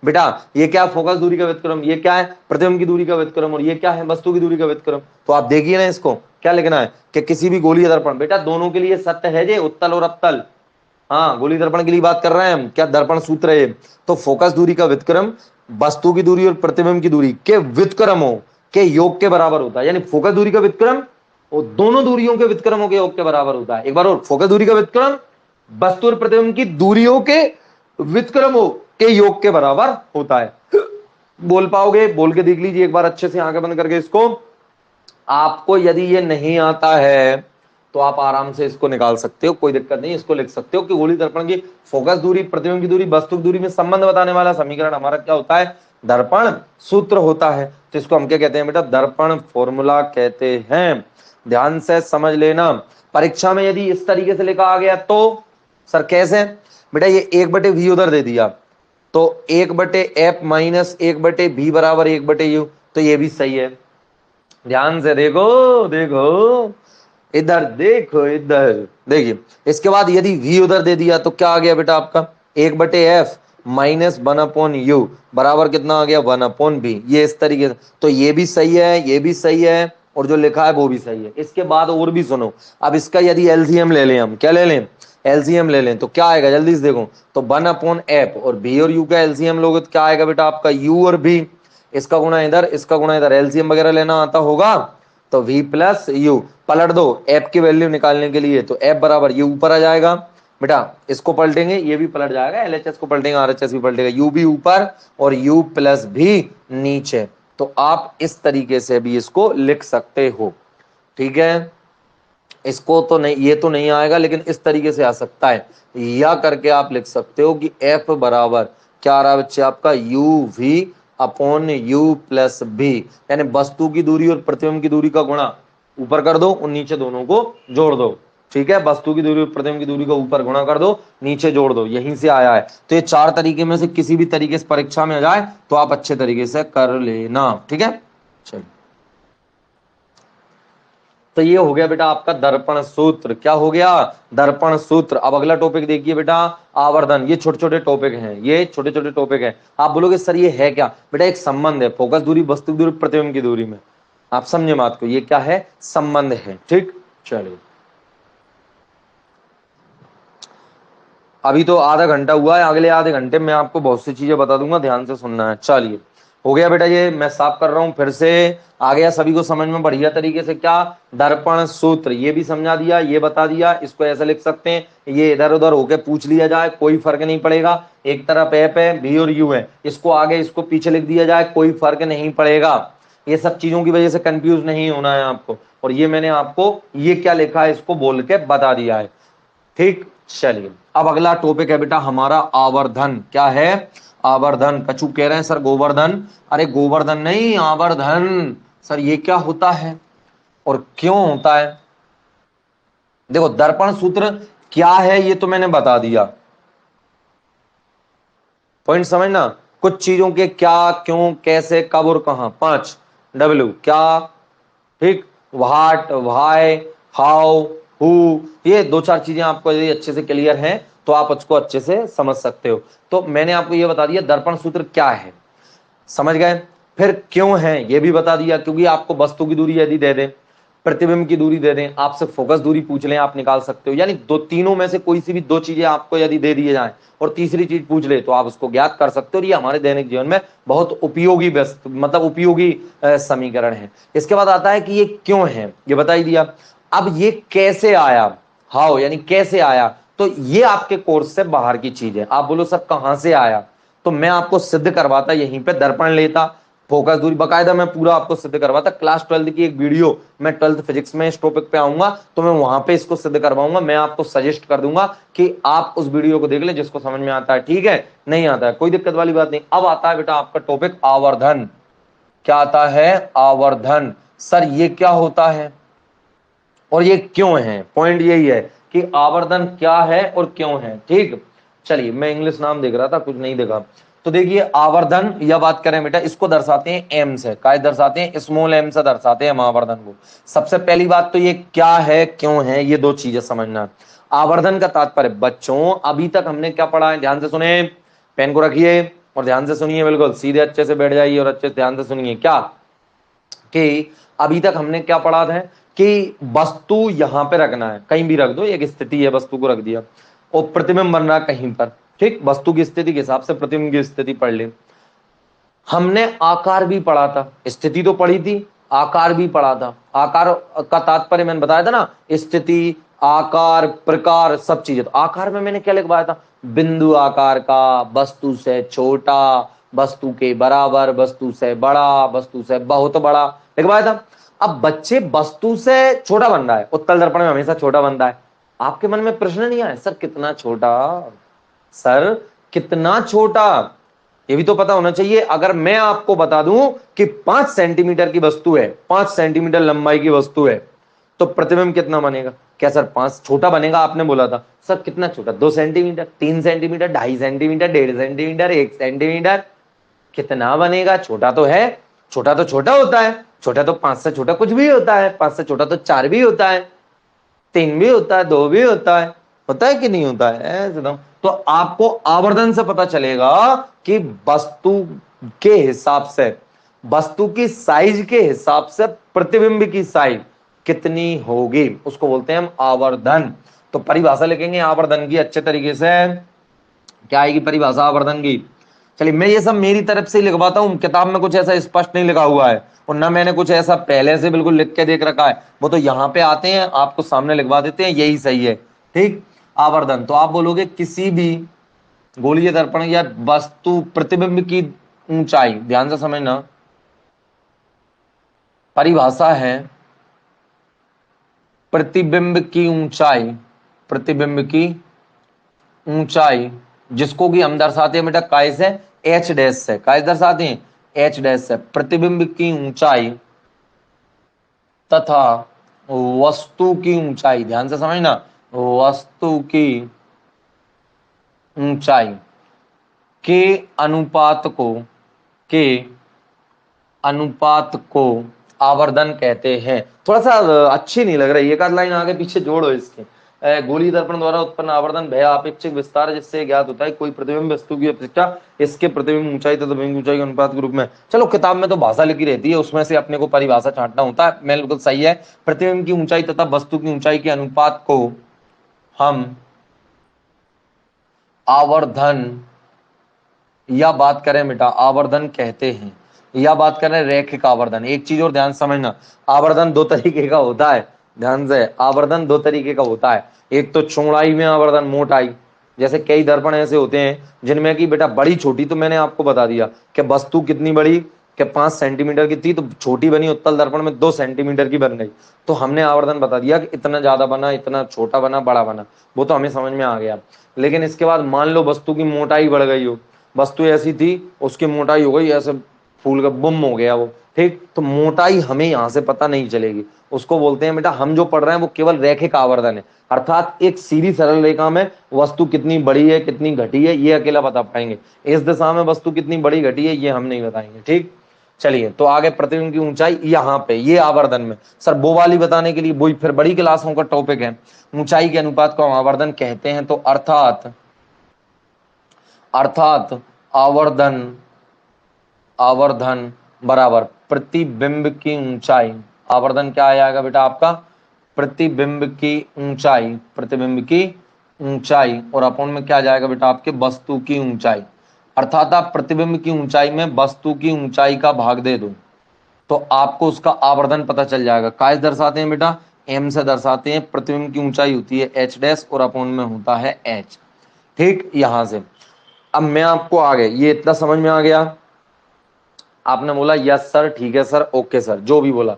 बेटा, ये क्या फोकस दूरी का व्युत्क्रम, ये क्या है प्रतिबिंब की दूरी का व्युत्क्रम, और ये क्या है वस्तु की दूरी का व्युत्क्रम। तो आप देखिए ना, इसको क्या लिखना है कि किसी भी गोलीय दर्पण, बेटा दोनों के लिए सत्य है जे, उत्तल और अवतल। हाँ, गोलीय दर्पण के लिए बात कर रहे हैं हम, क्या दर्पण सूत्र है। तो फोकस दूरी का व्युत्क्रम वस्तु की दूरी और प्रतिबिंब की दूरी के व्युत्क्रमों के योग के बराबर होता है। यानी फोकस दूरी का व्युत्क्रम और दोनों दूरियों के व्युत्क्रमों के योग के बराबर होता है। एक बार और, फोकस दूरी का व्युत्क्रम वस्तु और प्रतिबिंब की दूरियों के व्युत्क्रमों के योग के बराबर होता है। बोल पाओगे, बोल के देख लीजिए एक बार अच्छे से आंखें बंद करके इसको। आपको यदि ये नहीं आता है तो आप आराम से इसको निकाल सकते हो, कोई दिक्कत नहीं। इसको लिख सकते हो कि गोलीय दर्पण की फोकस दूरी, प्रतिबिंब की दूरी, वस्तु की दूरी में संबंध बताने वाला समीकरण हमारा क्या होता है, दर्पण सूत्र होता है। तो इसको हम क्या कहते हैं बेटा, दर्पण फॉर्मूला कहते हैं। ध्यान से समझ लेना। परीक्षा में यदि इस तरीके से लिखा आ गया तो सर कैसे, बेटा ये 1/v उधर दे दिया तो 1/f माइनस 1/v बराबर 1/u, तो ये भी सही है। ध्यान से देखो, देखो इधर देखो, इधर देखिए। इसके बाद यदि v उधर दे दिया तो क्या आ गया बेटा आपका, 1/f माइनस 1/u बराबर कितना आ गया, 1/v। ये इस तरीके से, तो ये भी सही है, ये भी सही है, और जो लिखा है वो भी सही है। इसके बाद और भी सुनो, अब इसका यदि एलसीएम ले लें हम, क्या ले लें, एलसीएम ले लें, तो क्या आएगा जल्दी से देखो, तो 1/f और v और u का एलसीएम लोगे तो क्या आएगा बेटा आपका, u और v, इसका गुणा इधर, इसका गुणा इधर, एलसीएम वगैरह लेना आता होगा। तो v प्लस यू पलट दो f की वैल्यू निकालने के लिए, तो f बराबर ये ऊपर आ जाएगा बेटा, इसको पलटेंगे ये भी पलट जाएगा, LHS को पलटेंगे RHS भी पलटेगा, u भी ऊपर और u प्लस भी नीचे। तो आप इस तरीके से भी इसको लिख सकते हो, ठीक है। इसको तो नहीं, ये तो नहीं आएगा, लेकिन इस तरीके से आ सकता है, या करके आप लिख सकते हो कि f बराबर क्या आ रहा है बच्चे आपका U V upon U plus भी, यानी वस्तु की दूरी और प्रतिबिंब की दूरी का गुणा ऊपर कर दो और नीचे दोनों को जोड़ दो, ठीक है। वस्तु की दूरी और प्रतिबिंब की दूरी का ऊपर गुणा कर दो, नीचे जोड़ दो, यहीं से आया है। तो ये चार तरीके में से किसी भी तरीके से परीक्षा में आ जाए तो आप अच्छे तरीके से कर लेना, ठीक है। चलिए, तो ये हो गया बेटा आपका दर्पण सूत्र। क्या हो गया? दर्पण सूत्र। अब अगला टॉपिक देखिए बेटा, आवर्धन। ये छोटे छोटे टॉपिक हैं, ये छोटे छोटे टॉपिक हैं। आप बोलोगे सर ये है क्या? बेटा एक संबंध है फोकस दूरी, वस्तु की दूरी, प्रतिबिंब की दूरी में। आप समझे बात को, ये क्या है? संबंध है, ठीक। चलिए, अभी तो आधा घंटा हुआ है, अगले आधे घंटे में आपको बहुत सी चीजें बता दूंगा, ध्यान से सुनना है। चलिए, हो गया बेटा, ये मैं साफ कर रहा हूं फिर से, आ गया सभी को समझ में बढ़िया तरीके से। क्या? दर्पण सूत्र। ये भी समझा दिया, ये बता दिया। इसको ऐसे लिख सकते हैं, ये इधर उधर होके पूछ लिया जाए कोई फर्क नहीं पड़ेगा। एक तरफ एफ है, बी और यू है, इसको आगे इसको पीछे लिख दिया जाए, कोई फर्क नहीं पड़ेगा। ये सब चीजों की वजह से कंफ्यूज नहीं होना है आपको। और ये मैंने आपको ये क्या लिखा है इसको बोल के बता दिया है, ठीक। चलिए, अब अगला टॉपिक है बेटा हमारा आवर्धन। क्या है? आवर्धन। कछु कह रहे हैं सर गोवर्धन, अरे गोवर्धन नहीं, आवर्धन। सर ये क्या होता है और क्यों होता है? देखो, दर्पण सूत्र क्या है ये तो मैंने बता दिया, पॉइंट समझना। कुछ चीजों के क्या, क्यों, कैसे, कब और कहां, 5 W। क्या? ठीक। व्हाट, व्हाई, हाउ, हु, ये दो चार चीजें आपको यदि अच्छे से क्लियर हैं तो आप उसको अच्छे से समझ सकते हो। तो मैंने आपको ये बता दिया दर्पण सूत्र क्या है, समझ गए। फिर क्यों है ये भी बता दिया, क्योंकि आपको वस्तु की दूरी यदि दे दें, प्रतिबिंब की दूरी दे दें, आपसे फोकस दूरी पूछ लें, आप निकाल सकते हो। यानी दो तीनों में से कोई सी भी दो चीजें आपको यदि दे दिए जाएं और तीसरी चीज पूछ ले तो आप उसको ज्ञात कर सकते हो। और ये हमारे दैनिक जीवन में बहुत उपयोगी मतलब उपयोगी समीकरण है। इसके बाद आता है कि ये क्यों है, ये बता ही दिया। अब ये कैसे आया, हाउ यानी कैसे आया, तो ये आपके कोर्स से बाहर की चीज है। आप बोलो सर कहां से आया, तो मैं आपको सिद्ध करवाता, यहीं पे दर्पण लेता, फोकस दूरी बकायदा मैं पूरा आपको सिद्ध करवाता। क्लास 12 की एक वीडियो, मैं 12th फिजिक्स में इस टॉपिक पे आऊंगा तो मैं वहां पे इसको सिद्ध करवाऊंगा। मैं आपको सजेस्ट कर दूंगा कि आप उस वीडियो को देख लें, जिसको समझ में आता है ठीक है, नहीं आता है कोई दिक्कत वाली बात नहीं। अब आता है बेटा आपका टॉपिक आवर्धन। क्या आता है? आवर्धन। सर ये क्या होता है और ये क्यों है? पॉइंट यही है कि आवर्धन क्या है और क्यों है, ठीक। चलिए, मैं इंग्लिश नाम देख रहा था, कुछ नहीं देखा। तो देखिए, आवर्धन या बात करें बेटा, इसको दर्शाते हैं एम से। काय दर्शाते हैं? स्मॉल एम से दर्शाते हैं हम आवर्धन को। सबसे पहली बात तो ये क्या है, क्यों है, ये दो चीजें समझना। आवर्धन का तात्पर्य बच्चों, अभी तक हमने क्या पढ़ा है, ध्यान से सुने, पेन को रखिए और ध्यान से सुनिए, बिल्कुल सीधे अच्छे से बैठ जाइए और अच्छे से ध्यान से सुनिए। क्या कि अभी तक हमने क्या पढ़ा था कि वस्तु यहां पे रखना है, कहीं भी रख दो, एक स्थिति है वस्तु को रख दिया और प्रतिबिंब बन रहा कहीं पर, ठीक। वस्तु की स्थिति के हिसाब से प्रतिबिंब की स्थिति पढ़ ले। हमने आकार भी पढ़ा था, स्थिति तो पढ़ी थी, आकार भी पढ़ा था। आकार का तात्पर्य मैंने बताया था ना, स्थिति, आकार, प्रकार, सब चीजें। तो आकार में मैंने क्या लिखवाया था? बिंदु आकार का, वस्तु से छोटा, वस्तु के बराबर, वस्तु से बड़ा, वस्तु से बहुत बड़ा लिखवाया था। अब बच्चे वस्तु से छोटा बन रहा है, उत्तल दर्पण में हमेशा छोटा बनता है। आपके मन में प्रश्न नहीं आया सर कितना छोटा, सर कितना छोटा, ये भी तो पता होना चाहिए। अगर मैं आपको बता दूं कि 5 सेंटीमीटर की वस्तु है, 5 सेंटीमीटर लंबाई की वस्तु है, तो प्रतिबिंब कितना बनेगा? क्या सर 5 छोटा बनेगा? आपने बोला था सर कितना छोटा, 2 centimetre, 3 centimetre, 2.5 centimetre, 1.5 centimetre, 1 centimetre, कितना बनेगा? छोटा तो है, छोटा तो छोटा होता है, छोटा तो 5 से छोटा कुछ भी होता है, 5 से छोटा तो 4 भी होता है, 3 भी होता है, 2 भी होता है कि नहीं होता है एकदम। तो आपको आवर्धन से पता चलेगा कि वस्तु के हिसाब से, वस्तु की साइज के हिसाब से प्रतिबिंब की साइज कितनी होगी, उसको बोलते हैं हम आवर्धन। तो परिभाषा लिखेंगे आवर्धन की अच्छे तरीके से। क्या आएगी परिभाषा आवर्धन की? चलिए, मैं ये सब मेरी तरफ से लिखवाता हूँ, किताब में कुछ ऐसा स्पष्ट नहीं लिखा हुआ है और ना मैंने कुछ ऐसा पहले से बिल्कुल लिख के देख रखा है, वो तो यहाँ पे आते हैं आपको सामने लिखवा देते हैं, यही सही है। ठीक, आवर्धन, तो आप बोलोगे किसी भी गोलीय दर्पण या वस्तु प्रतिबिंब की ऊंचाई, ध्यान से समझना, परिभाषा है प्रतिबिंब की ऊंचाई, प्रतिबिंब की ऊंचाई, जिसको कि हम दर्शाते हैं बेटा काय से, एच डैश से, काय दर्शाते हैं, एच डैश से, प्रतिबिंब की ऊंचाई तथा वस्तु की ऊंचाई, ध्यान से समझना, वस्तु की ऊंचाई के अनुपात को, के अनुपात को आवर्धन कहते हैं। थोड़ा सा अच्छी नहीं लग रही, एक आध लाइन आगे पीछे जोड़ो इसके। गोलीय दर्पण द्वारा उत्पन्न आवर्धन भय अपेक्षिक विस्तार जिससे ज्ञात होता है कोई प्रतिबिंब वस्तु की अपेक्षा इसके प्रतिबिंब ऊंचाई तथा बिंब ऊंचाई के अनुपात के रूप में। चलो, किताब में तो भाषा लिखी रहती है, उसमें से अपने को परिभाषा छांटना होता है, मैं बिल्कुल सही है। प्रतिबिंब की ऊंचाई तथा वस्तु की ऊंचाई के अनुपात को हम आवर्धन या बात करें बेटा आवर्धन कहते हैं, या बात करें रैखिक आवर्धन। एक चीज और ध्यान समझना, आवर्धन दो तरीके का होता है, ध्यान से, आवर्धन दो तरीके का होता है। एक तो चौड़ाई में आवर्धन, मोटाई, जैसे कई दर्पण ऐसे होते हैं जिनमें कि बेटा बड़ी छोटी, तो मैंने आपको बता दिया कि वस्तु कितनी बड़ी, कि 5 सेंटीमीटर की थी तो छोटी बनी, उत्तल दर्पण में 2 सेंटीमीटर की बन गई, तो हमने आवर्धन बता दिया कि इतना ज्यादा बना, इतना छोटा बना, बड़ा बना, वो तो हमें समझ में आ गया। लेकिन इसके बाद मान लो वस्तु की मोटाई बढ़ गई हो, वस्तु ऐसी थी उसकी मोटाई हो गई ऐसे फूल का बुम हो गया वो, ठीक, तो मोटाई हमें यहाँ से पता नहीं चलेगी, उसको बोलते हैं बेटा, हम जो पढ़ रहे हैं वो केवल रैखिक आवर्धन है, अर्थात एक सीधी सरल रेखा में वस्तु कितनी बड़ी है कितनी घटी है ये अकेला बता पाएंगे, इस दिशा में वस्तु कितनी बड़ी घटी है ये हम नहीं बताएंगे। ठीक, चलिए, तो आगे प्रतिबिंब की ऊंचाई यहाँ पे ये आवर्धन में, सर वो वाली बताने के लिए वही फिर बड़ी क्लासों का टॉपिक है, ऊंचाई के अनुपात को हम आवर्धन कहते हैं, तो अर्थात आवर्धन, आवर्धन बराबर प्रतिबिंब की ऊंचाई, आवर्धन क्या आ जाएगा बेटा आपका, प्रतिबिंब की ऊंचाई, प्रतिबिंब की ऊंचाई, और अपन में क्या जाएगा बेटा आपके वस्तु की ऊंचाई, अर्थात आप प्रतिबिंब की ऊंचाई में वस्तु की ऊंचाई का भाग दे दो तो आपको उसका आवर्धन पता चल जाएगा। काय दर्शाते हैं बेटा, एम से दर्शाते हैं, प्रतिबिंब की ऊंचाई होती है एच डैश और अपन में होता है एच। ठीक, यहां से अब मैं आपको आगे ये इतना समझ में आ गया, आपने बोला यस सर, ठीक है सर, ओके सर, जो भी बोला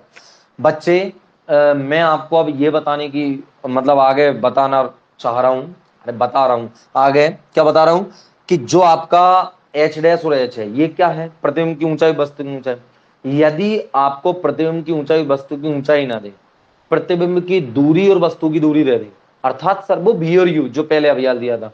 बच्चे, मैं आपको अब ये बताने की मतलब आगे बताना चाह रहा हूं, अरे बता रहा हूं आगे क्या बता रहा हूं, कि जो आपका एच डैश और एच है ये क्या है, प्रतिबिंब की ऊंचाई वस्तु की ऊंचाई। यदि आपको प्रतिबिंब की ऊंचाई वस्तु की ऊंचाई ना दे, प्रतिबिंब की दूरी और वस्तु की दूरी दे दे, अर्थात सर वो भी और यू जो पहले अभियान दिया था,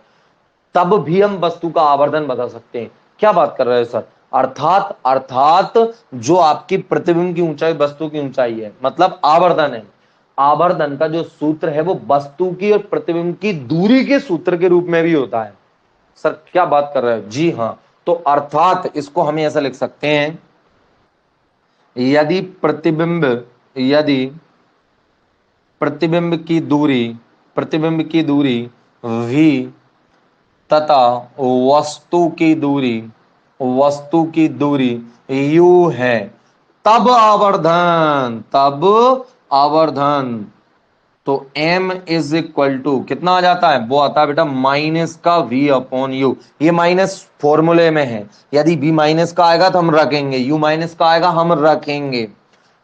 तब भी हम वस्तु का आवर्धन बता सकते हैं। क्या बात कर रहे हैं सर, अर्थात जो आपकी प्रतिबिंब की ऊंचाई वस्तु की ऊंचाई है मतलब आवर्धन है, आवर्धन का जो सूत्र है वो वस्तु की और प्रतिबिंब की दूरी के सूत्र के रूप में भी होता है। सर क्या बात कर रहे हो, जी हाँ, तो अर्थात इसको हमें ऐसा लिख सकते हैं, यदि प्रतिबिंब की दूरी v तथा वस्तु की दूरी u है, तब आवर्धन, तो m इज इक्वल टू कितना आ जाता है, वो आता है बेटा माइनस का v अपॉन यू, ये माइनस फॉर्मूले में है, यदि v माइनस का आएगा तो हम रखेंगे, u माइनस का आएगा हम रखेंगे।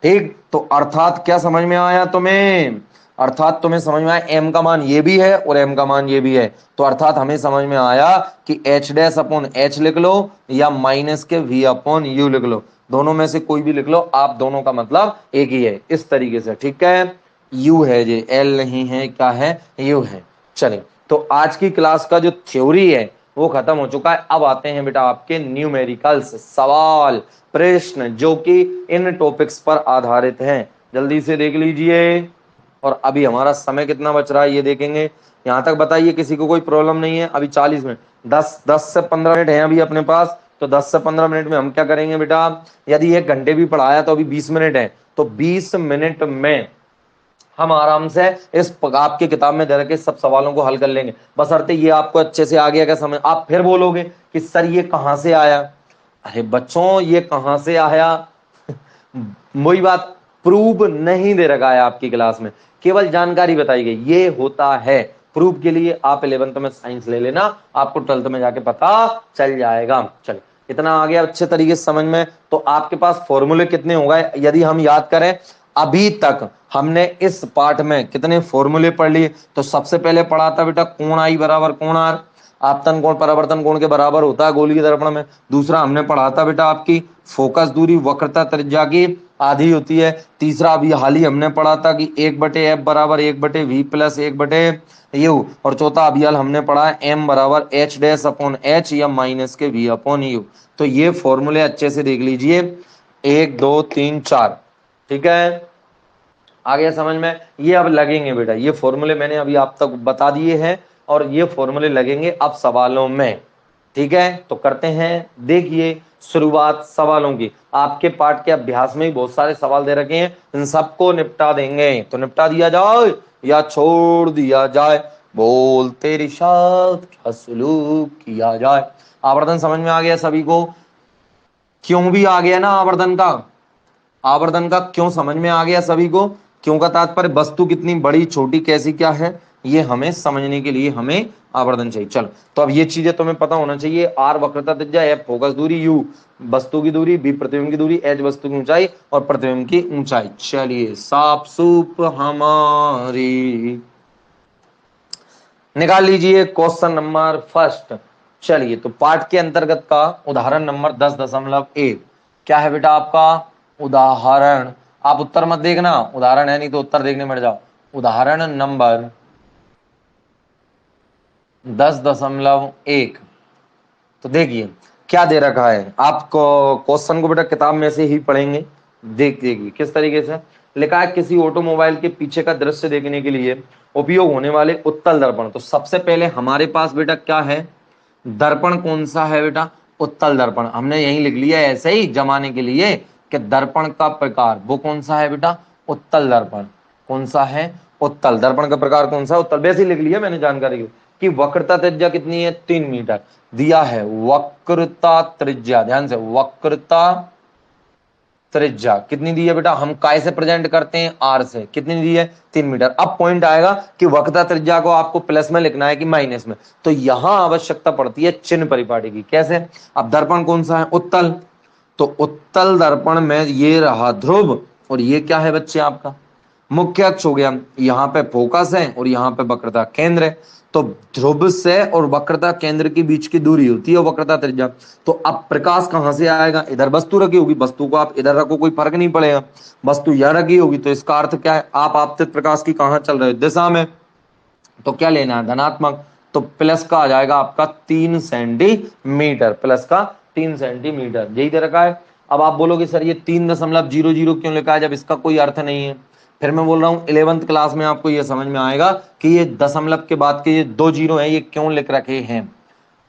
ठीक, तो अर्थात क्या समझ में आया तुम्हें, अर्थात तुम्हें समझ में आया m का मान ये भी है और m का मान ये भी है, तो अर्थात हमें समझ में आया कि h डैश अपॉन h लिख लो या माइनस के v अपॉन u लिख लो, दोनों में से कोई भी लिख लो, आप दोनों का मतलब एक ही है, इस तरीके से। ठीक है, यू है ये, एल नहीं है, क्या है, यू है। चलिए, तो आज की क्लास का जो थ्योरी है वो खत्म हो चुका है, अब आते हैं बेटा आपके न्यूमेरिकल्स, सवाल प्रश्न जो कि इन टॉपिक्स पर आधारित हैं, जल्दी से देख लीजिए। और अभी हमारा समय कितना बच रहा है ये देखेंगे, यहां तक बताइए किसी को कोई प्रॉब्लम नहीं है, अभी 40 मिनट 10 से 15 मिनट है अभी अपने पास, तो 10 से 15 मिनट में हम क्या करेंगे बेटा, यदि 1 घंटे भी पढ़ाया तो अभी 20 मिनट है, तो 20 मिनट में हम आराम से इस आपकी किताब में दे रखे सब सवालों को हल कर लेंगे, बशर्ते ये आपको अच्छे से आ गया क्या समझ। आप फिर बोलोगे कि सर ये कहां से आया, अरे बच्चों ये कहां से आया वही बात, प्रूफ नहीं दे रखा है आपकी क्लास में, केवल जानकारी बताई गई, ये होता है। प्रूफ के लिए आप 11th में साइंस ले लेना, आपको 12th में जाके पता चल जाएगा। चलो इतना आ गया अच्छे तरीके से समझ में। तो आपके पास फॉर्मूले कितने हो गए यदि हम याद करें, अभी तक हमने इस पार्ट में कितने फॉर्मूले पढ़ लिए। तो सबसे पहले पढ़ा था बेटा कोण आई बराबर कोण आर, आपतन कोण परावर्तन कोण के बराबर होता है गोलीय दर्पण में। दूसरा हमने पढ़ा था बेटा आपकी फोकस दूरी वक्रता त्रिज्या की आधी होती है। तीसरा अभी हाल ही हमने पढ़ा था कि 1/f बराबर 1/v प्लस 1/u। और चौथा अभी हाल हमने पढ़ा है m बराबर h डैश अपॉन h या माइनस के v अपॉन u। तो ये फॉर्मूले अच्छे से देख लीजिए, 1 2 3 4, ठीक है, आ गया समझ में। ये अब लगेंगे बेटा, ये फॉर्मूले मैंने अभी आप तक बता दिए हैं और ये फॉर्मूले लगेंगे अब सवालों में, ठीक है। तो करते हैं, देखिए शुरुआत सवालों की। आपके पाठ के अभ्यास में ही बहुत सारे सवाल दे रखे हैं, इन सबको निपटा देंगे। तो निपटा दिया जाए या छोड़ दिया जाए, बोल तेरी शाद क्या सलूक किया जाए। आवर्धन समझ में आ गया सभी को, क्यों भी आ गया ना आवर्धन का, आवर्धन का क्यों समझ में आ गया सभी को। क्यों का तात्पर्य वस्तु कितनी बड़ी छोटी कैसी क्या है, ये हमें समझने के लिए हमें आवर्धन चाहिए। चलो तो अब ये चीजें तुम्हें पता होना चाहिए, आर वक्रता त्रिज्या, एफ फोकस दूरी, यू वस्तु की दूरी, बी प्रतिबिंब की दूरी, एच वस्तु की ऊंचाई और प्रतिबिंब की ऊंचाई। चलिए साफ सूप हमारी निकाल लीजिए क्वेश्चन नंबर फर्स्ट। चलिए तो पाठ के अंतर्गत का उदाहरण नंबर 10.1 क्या है बेटा आपका उदाहरण। आप उत्तर मत देखना, उदाहरण है नहीं तो उत्तर देखने बैठ जाओ। उदाहरण नंबर 10.1। तो देखिए क्या दे रखा है आपको, क्वेश्चन को बेटा किताब में से ही पढ़ेंगे। देखिए किस तरीके से लिखा है, किसी ऑटोमोबाइल के पीछे का दृश्य देखने के लिए उपयोग होने वाले उत्तल दर्पण। तो सबसे पहले हमारे पास बेटा क्या है, दर्पण कौन सा है बेटा, उत्तल दर्पण। हमने यही लिख लिया ऐसे ही जमाने के लिए कि दर्पण का प्रकार वो कौन सा है बेटा, उत्तल दर्पण। कौन सा है, उत्तल दर्पण का प्रकार कौन सा, उत्तल। वैसे ही लिख लिया मैंने जानकारी कि वक्रता त्रिज्या कितनी है 3 मीटर दिया है। वक्रता त्रिज्या, ध्यान से, वक्रता त्रिज्या कितनी दी है बेटा, हम काय से प्रेजेंट करते हैं, आर से। कितनी दी है 3 मीटर। अब पॉइंट आएगा कि वक्रता त्रिज्या को आपको प्लस में लिखना है कि माइनस में, तो यहां आवश्यकता पड़ती है चिन्ह परिपाटी की। कैसे, अब दर्पण कौन सा है, उत्तल। तो उत्तल दर्पण में ये रहा ध्रुव और ये क्या है बच्चे आपका मुख्य अक्ष हो गया। यहाँ पे फोकस है और यहाँ पे वक्रता केंद्र है। तो ध्रुव से और वक्रता केंद्र के बीच की दूरी होती है वक्रता त्रिज्या। तो अब प्रकाश कहां से आएगा, इधर वस्तु रखी होगी, वस्तु को आप इधर रखो कोई फर्क नहीं पड़ेगा, वस्तु यहां रखी होगी। तो इसका अर्थ क्या है, आप आपतित प्रकाश की कहां चल रहे हो, दिशा में। तो क्या लेना है, धनात्मक। तो प्लस का आ जाएगा आपका 3 सेंटीमीटर, प्लस का 3 सेंटीमीटर, यही दे रखा है। अब आप बोलोगे सर ये 3.00 क्यों लिखा है जब इसका कोई अर्थ नहीं है। फिर मैं बोल रहा हूं 11th क्लास में आपको ये समझ में आएगा कि ये दशमलव के बाद के ये 2 जीरो हैं, ये क्यों लिख रखे हैं,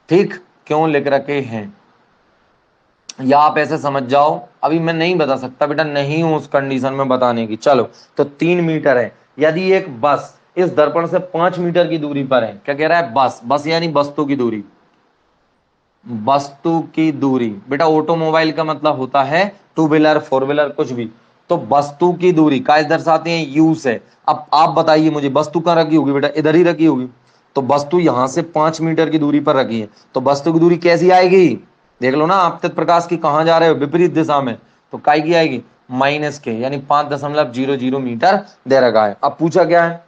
ठीक, क्यों लिख रखे हैं, या आप ऐसे समझ जाओ। अभी मैं नहीं बता सकता बेटा, नहीं हूं उस कंडीशन में बताने की। चलो तो 3 मीटर है। यदि एक बस इस दर्पण से 5 मीटर की दूरी पर है, क्या कह रहा है, बस, बस यानी वस्तु की दूरी, वस्तु की दूरी बेटा, ऑटोमोबाइल का मतलब होता है 2 व्हीलर 4 व्हीलर कुछ भी। तो वस्तु की दूरी का दर्शाते हैं यू से। अब आप बताइए मुझे, वस्तु कहां रखी होगी बेटा, इधर ही रखी होगी। तो वस्तु यहां से 5 मीटर की दूरी पर रखी है, तो वस्तु की दूरी कैसी आएगी, देख लो ना, आपतित प्रकाश की कहां जा रहे हो, विपरीत दिशा में। तो काय की आएगी, माइनस के, यानी 5.00 मीटर दे रखा है। अब पूछा क्या है,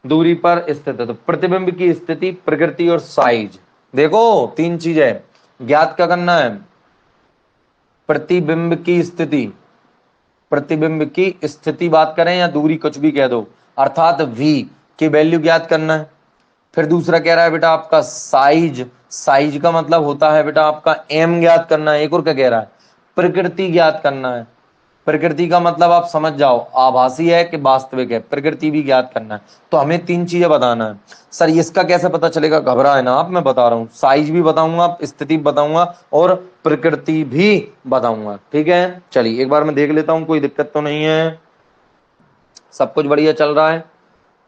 दूरी पर स्थित है। तो प्रतिबिंब की स्थिति, प्रकृति और साइज। देखो 3 चीजें ज्ञात क्या करना है, प्रतिबिंब की स्थिति, प्रतिबिंब की स्थिति बात करें या दूरी कुछ भी कह दो, अर्थात v की वैल्यू ज्ञात करना है। फिर दूसरा कह रहा है बेटा आपका साइज, साइज का मतलब होता है बेटा आपका m ज्ञात करना है। एक और क्या कह रहा है, प्रकृति ज्ञात करना है। प्रकृति का मतलब आप समझ जाओ, आभासी है कि वास्तविक है, प्रकृति भी ज्ञात करना है। तो हमें 3 चीजें बताना है। सर इसका कैसे पता चलेगा, घबराए ना आप, मैं बता रहा हूँ, साइज भी बताऊंगा, स्थिति बताऊंगा और प्रकृति भी बताऊंगा, ठीक है। चलिए एक बार मैं देख लेता हूं, कोई दिक्कत तो नहीं है। सब कुछ बढ़िया चल रहा है?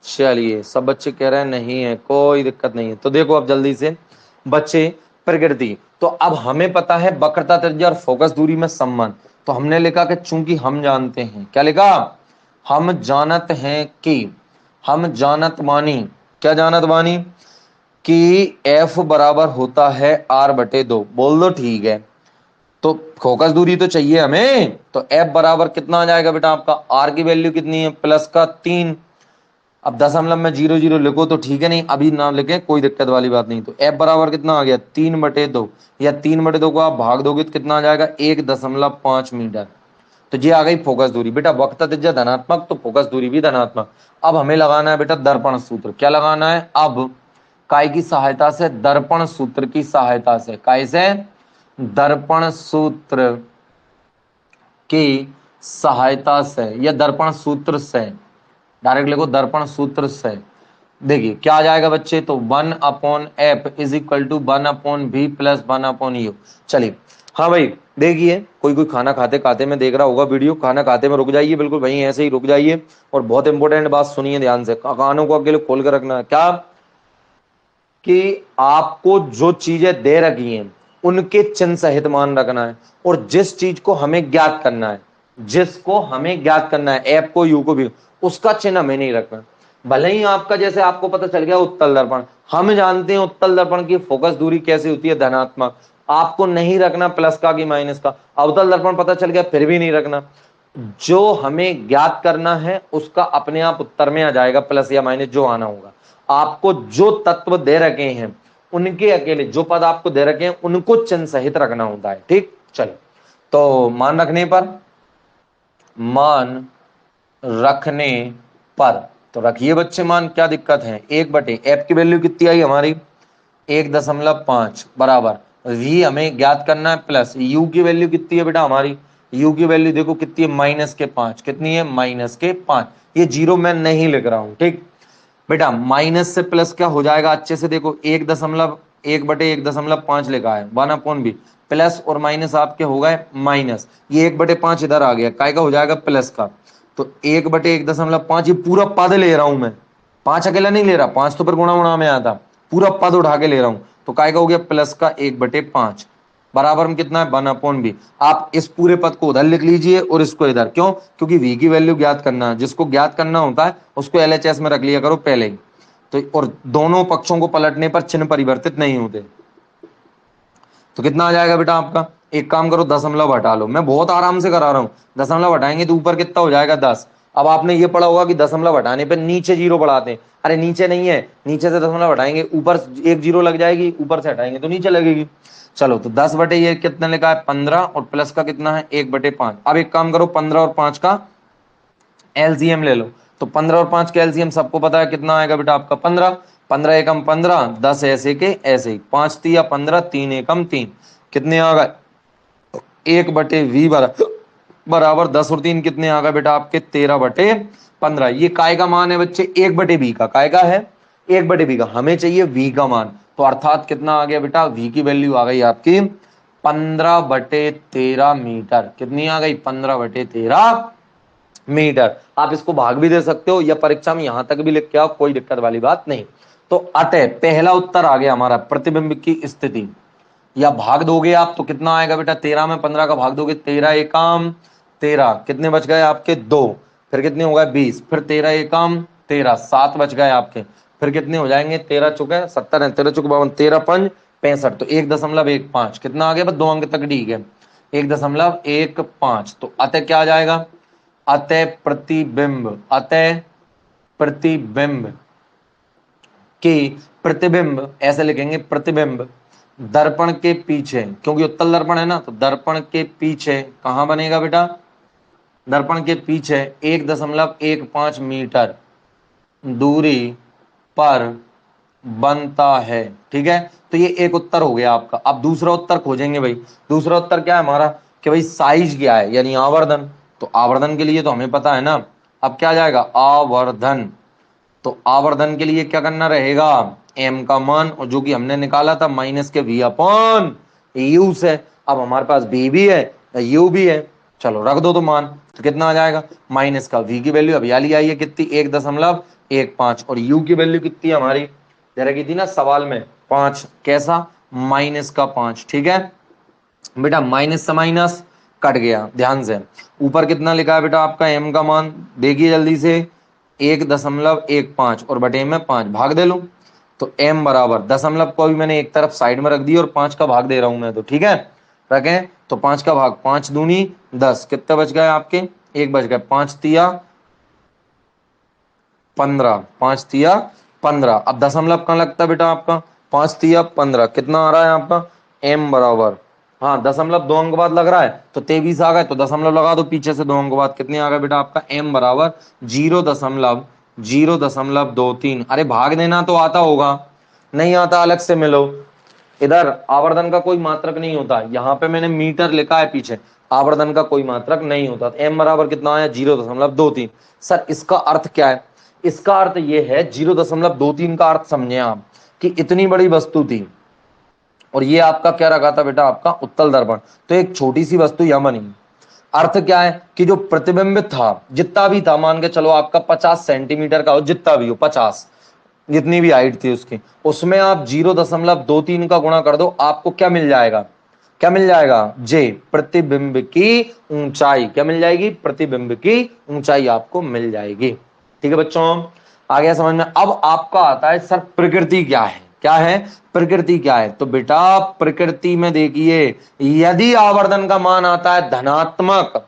चलिए, सब बच्चे कह रहे हैं नहीं है, कोई दिक्कत नहीं है। तो देखो अब जल्दी से बच्चे, प्रकृति, तो अब हमें पता है वक्रता त्रिज्या और फोकस दूरी में संबंध। तो हमने लिखा कि चूंकि हम जानते हैं, क्या लिखा? हम जानत हैं कि, हम जानत मानी, क्या जानत मानी? कि एफ बराबर होता है r/2। बोल दो ठीक है। तो फोकस दूरी तो चाहिए हमें, तो एफ बराबर कितना आ जाएगा बेटा आपका? आर की वैल्यू कितनी है? प्लस का 3। अब दशमलव में 0 0 लिखो तो ठीक है, नहीं अभी ना लिखे कोई दिक्कत वाली बात नहीं। तो एफ बराबर कितना आ गया? 3/2, या 3/2 को आप भाग दोगे तो कितना आ जाएगा? 1.5 मीटर। तो ये आ गई फोकस दूरी। बेटा वक्रता त्रिज्या धनात्मक तो फोकस दूरी भी धनात्मक। अब हमें लगाना है बेटा दर्पण सूत्र। क्या लगाना है? अब काय की सहायता से, दर्पण सूत्र की सहायता से, काय से? दर्पण सूत्र की सहायता से या दर्पण सूत्र से, डायरेक्ट लिखो दर्पण सूत्र से। देखिए क्या आ जाएगा बच्चे? तो 1/f is equal to 1/v plus 1/u। चलिए, हाँ भाई देखिए, कोई कोई खाना खाते खाते में देख रहा होगा वीडियो, खाना खाते में रुक जाइए, बिल्कुल वहीं ऐसे ही रुक जाइए, और बहुत इंपॉर्टेंट बात सुनिए ध्यान से, कानों को अकेले खोल कर रखना है। क्या? कि आपको जो चीजें दे रखी हैं उनके चिन्ह सहित मान रखना है, और जिस चीज को हमें ज्ञात करना है, जिसको हमें ज्ञात करना है, एफ को यू को भी, उसका चिन्ह हमें नहीं रखना। भले ही आपका, जैसे आपको पता चल गया उत्तल दर्पण, हम जानते हैं उत्तल दर्पण की फोकस दूरी कैसी होती है? धनात्मक। आपको नहीं रखना प्लस का कि माइनस का। अवतल दर्पण पता चल गया, फिर भी नहीं रखना। जो हमें ज्ञात करना है उसका अपने आप उत्तर में आ जाएगा, प्लस या माइनस जो आना होगा। आपको जो तत्व दे रखे हैं उनके अकेले, जो पद आपको दे रखे हैं उनको चिन्ह सहित रखना होता है। ठीक, चलो, तो मान रखने पर, मान रखने पर तो रखिए बच्चे मान, क्या दिक्कत है? 1/f की वैल्यू कितनी आई हमारी? 1.5 बराबर, v हमें ज्ञात करना है, प्लस u की वैल्यू कितनी है बेटा हमारी? u की वैल्यू देखो कितनी है? -5। कितनी है? -5। ये जीरो मैं नहीं लिख रहा हूं, ठीक बेटा। माइनस से प्लस क्या हो जाएगा अच्छे से देखो? 1/1/5 लिखा है, 1/v, प्लस और माइनस आपके हो गए माइनस, ये 1/5 इधर आ गया, काय का हो जाएगा? प्लस का। तो 1/1.5, ये पूरा पद ले रहा हूं मैं, 5 अकेला नहीं ले रहा, 5 तो फिर गुणा गुणा में आता, पूरा पद उठा के ले रहा हूं। तो काय का हो गया? प्लस का 1/5 बराबर में कितना है? 1/v। आप इस पूरे पद को उधर लिख लीजिए और इसको इधर, क्यों? क्योंकि v की वैल्यू ज्ञात करना है, जिसको ज्ञात करना होता है उसको LHS में रख लिया करो पहले ही। तो और दोनों पक्षों को पलटने पर चिन्ह परिवर्तित नहीं होते। तो कितना आ जाएगा बेटा आपका? एक काम करो, दशमलव हटा लो, मैं बहुत आराम से करा रहा हूं। दशमलव हटाएंगे तो ऊपर कितना हो जाएगा? 10। अब आपने ये पढ़ा होगा कि दशमलव हटाने पर नीचे जीरो बढ़ाते हैं। अरे नीचे नहीं है, नीचे से दशमलव हटाएंगे ऊपर एक जीरो लग जाएगी, ऊपर से हटाएंगे तो नीचे लगेगी। चलो, तो 10 बटे ये कितना लिखा है? 15, और प्लस का कितना है? 1/5। अब एक काम करो, 15 और 5 का एलसीएम ले लो। तो 15 और 5 का एलसीएम सबको पता है कितना आएगा बेटा आपका? 15। 15 एकम 15, 10 ऐसे के ऐसे ही, 5 तिया 15, 3 एकम 3, कितने आ गए? 1/v बराबर 10 और 3 कितने आ गए बेटा आपके? 13/15। ये काय का मान है बच्चे? 1/v का। काय का है? 1/v का। हमें चाहिए v का मान, तो अर्थात कितना आ गया बेटा? v की वैल्यू आ गई आपकी 15/13 मीटर। कितनी आ गई? 15/13 मीटर। आप इसको भाग भी दे सकते हो या परीक्षा में यहां तक भी लिख के आओ, कोई दिक्कत वाली बात नहीं। तो अतः पहला उत्तर आ गया हमारा, प्रतिबिंब की स्थिति। या भाग दोगे आप तो कितना आएगा बेटा? 13 में 15 का भाग दोगे, 13 एकम 13, कितने बच गए आपके? 2। फिर कितने हो गए? 20। फिर 13 एकम 13, 7 बच गए आपके। फिर कितने हो जाएंगे? 13 चुके 70 है, 13 चुके 52, 13 पंज 65, तो 1.15 कितना आ गया? बस 2 अंक तक ठीक है, 1.15। तो अतः क्या आ जाएगा? अतः प्रतिबिंब, अतः प्रतिबिंब की, प्रतिबिंब ऐसे लिखेंगे, प्रतिबिंब दर्पण के पीछे, क्योंकि उत्तल दर्पण है ना, तो दर्पण के पीछे कहां बनेगा बेटा? दर्पण के पीछे 1.15 मीटर दूरी पर बनता है। ठीक है, तो ये एक उत्तर हो गया आपका। अब दूसरा उत्तर खोजेंगे भाई। दूसरा उत्तर क्या है हमारा? कि भाई साइज क्या है, यानी आवर्धन। तो आवर्धन के लिए तो हमें पता है ना, अब क्या जाएगा? आवर्धन। तो आवर्धन के लिए क्या करना रहेगा? m का मान, और जो कि हमने निकाला था माइनस के v/u से। अब हमारे पास v भी है, u भी है, चलो रख दो तो मान। तो कितना आ जाएगा, माइनस का v की वैल्यू अब याली आई है कितनी, 1.15 और u की वैल्यू कितनी है हमारी, दे रखी थी ना सवाल में 5, कैसा, -5। ठीक है बेटा, माइनस से माइनस कट गया, ध्यान से। ऊपर कितना लिखा है बेटा आपका m का मान, देखिए जल्दी से, 1.15 और बटे में 5 भाग दे लो, तो m बराबर, दशमलव को भी मैंने एक तरफ साइड में रख दी और 5 का भाग दे रहा हूं मैं, तो ठीक है रखें, तो 5 का भाग, 5 दूनी 10, कितने बच गए आपके, एक बच गए, 5 तिया 15, 5 तिया 15। अब दशमलव कहाँ लगता है बेटा आपका, 5 तिया 15, कितना आ रहा है आपका, m बराबर, हाँ दशमलव 2 अंक बाद लग रहा है तो 23 आ गए, तो दशमलव लगा दो पीछे से 2 अंक बाद, कितने आ गए बेटा आपका, m बराबर 0.023। अरे भाग देना तो आता होगा, नहीं आता अलग से मिलो। इधर आवर्धन का कोई मात्रक नहीं होता, यहाँ पे मैंने मीटर लिखा है पीछे, आवर्धन का कोई मात्रक नहीं होता। तो m बराबर कितना आया, 0.23। सर इसका अर्थ क्या है, इसका अर्थ ये है, 0.23 का अर्थ समझे आप कि इतनी बड़ी वस्तु थी और ये आपका क्या रखा था बेटा, आपका उत्तल दर्पण, तो एक छोटी सी वस्तु यहां बनी। अर्थ क्या है कि जो प्रतिबिंबित था जितना भी था, मान के चलो आपका 50 सेंटीमीटर का हो, जितना भी हो 50, जितनी भी हाइट थी उसकी, उसमें आप 0.23 का गुणा कर दो, आपको क्या मिल जाएगा, क्या मिल जाएगा, जे, प्रतिबिंब की ऊंचाई, क्या मिल जाएगी, प्रतिबिंब की ऊंचाई आपको मिल जाएगी। ठीक है बच्चों, आ गया समझ में। अब आपका आता है सर प्रकृति क्या है, क्या है प्रकृति, क्या है, तो बेटा प्रकृति में देखिए, यदि आवर्धन का मान आता है धनात्मक,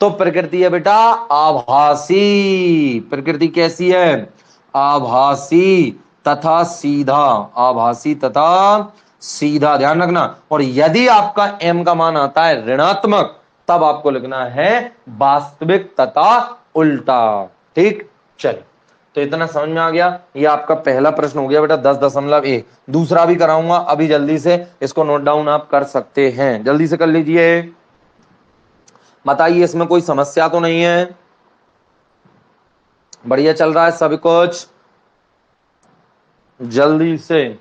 तो प्रकृति है बेटा आभासी। प्रकृति कैसी है, आभासी तथा सीधा, आभासी तथा सीधा, ध्यान रखना। और यदि आपका m का मान आता है ऋणात्मक, तब आपको लिखना है वास्तविक तथा उल्टा। ठीक, चलिए, तो इतना समझ में आ गया। ये आपका पहला प्रश्न हो गया बेटा 10.1। दूसरा भी कराऊंगा अभी, जल्दी से इसको नोट डाउन आप कर सकते हैं, जल्दी से कर लीजिए। बताइए इसमें कोई समस्या तो नहीं है, बढ़िया चल रहा है सब कुछ, जल्दी से।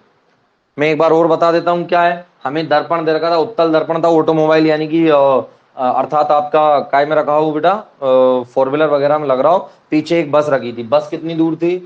मैं एक बार और बता देता हूं क्या है, हमें दर्पण दे रखा था, उत्तल दर्पण था, ऑटोमोबाइल यानी कि अर्थात आपका काय में रखा हो बेटा, फोर व्हीलर वगैरह में लग रहा हो, पीछे एक बस रखी थी, बस कितनी दूर थी,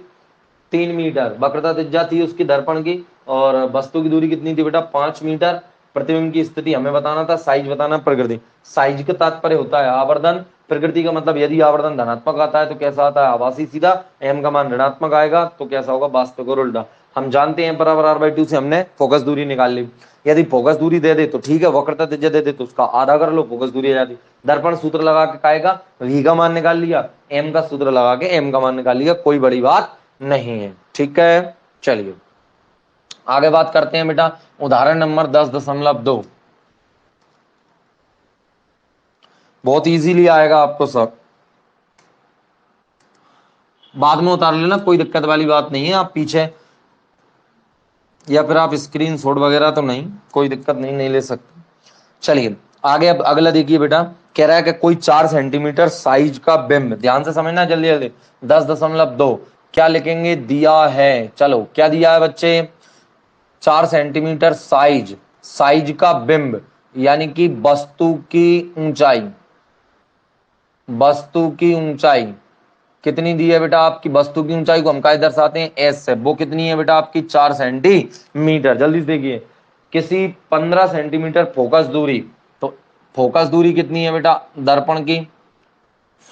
3 मीटर, वक्रता त्रिज्या थी उसकी दर्पण की, और वस्तु की दूरी कितनी थी बेटा, 5 मीटर। प्रतिबिंब की स्थिति हमें बताना था, साइज बताना, प्रकृति, साइज का तात्पर्य होता है आवर्धन, प्रकृति का मतलब यदि आवर्धन धनात्मक आता है तो कैसा आता है, आभासी सीधा, m का मान ऋणात्मक आएगा तो कैसा होगा, वास्तविक और उल्टा। हम जानते हैं बराबर r/2 से हमने फोकस दूरी निकाल ली, यदि फोकस दूरी दे दे तो ठीक है, वक्रता त्रिज्या दे दे तो उसका आधा कर लो, फोकस दूरी आ जाती। दर्पण सूत्र लगा के काएगा, v का मान निकाल लिया, m का सूत्र लगा के m का मान निकाल लिया, कोई बड़ी बात नहीं है। ठीक है, चलिए आगे बात करते हैं बेटा, उदाहरण नंबर 10.2। बहुत इजीली आएगा आपको सब, बाद में उतार लेना, कोई दिक्कत वाली बात नहीं है। आप पीछे या फिर आप स्क्रीन शॉट वगैरह तो नहीं, कोई दिक्कत नहीं, नहीं ले सकते। चलिए आगे, अब अगला देखिए बेटा, कह रहा है कि कोई 4 सेंटीमीटर साइज का बिंब, ध्यान से समझना जल्दी जल्दी, 10.2 क्या लिखेंगे, दिया है, चलो क्या दिया है बच्चे, 4 सेंटीमीटर साइज, साइज का बिंब यानी कि वस्तु की ऊंचाई, वस्तु की ऊंचाई कितनी दी है बेटा, आपकी वस्तु की ऊंचाई को हम क्या दर्शाते हैं, एस से, वो कितनी है बेटा आपकी 4 सेंटीमीटर। जल्दी से देखिए, किसी 15 सेंटीमीटर फोकस दूरी, तो फोकस दूरी कितनी है बेटा दर्पण की,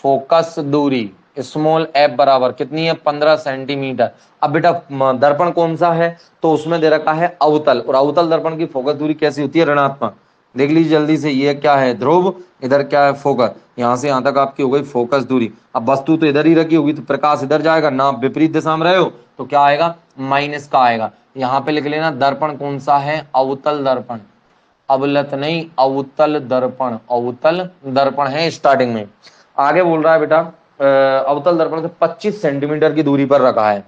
फोकस दूरी स्मॉल एफ बराबर कितनी है, 15 सेंटीमीटर। अब बेटा दर्पण कौन सा है, तो उसमें दे रखा है अवतल, और अवतल दर्पण की फोकस दूरी कैसी होती है, ऋणात्मक। देख लीजिए जल्दी से, ये क्या है ध्रुव, इधर क्या है फोकस, यहां से यहां तक आपकी हो गई फोकस दूरी। अब वस्तु तो इधर ही रखी होगी तो प्रकाश इधर जाएगा ना, आप विपरीत दिशा में रहे हो तो क्या आएगा, माइनस का आएगा। यहाँ पे लिख लेना दर्पण कौन सा है, अवतल दर्पण, अवलत नहीं, अवतल दर्पण, अवतल दर्पण है स्टार्टिंग में। आगे बोल रहा है बेटा अवतल दर्पण से 25 सेंटीमीटर की दूरी पर रखा है,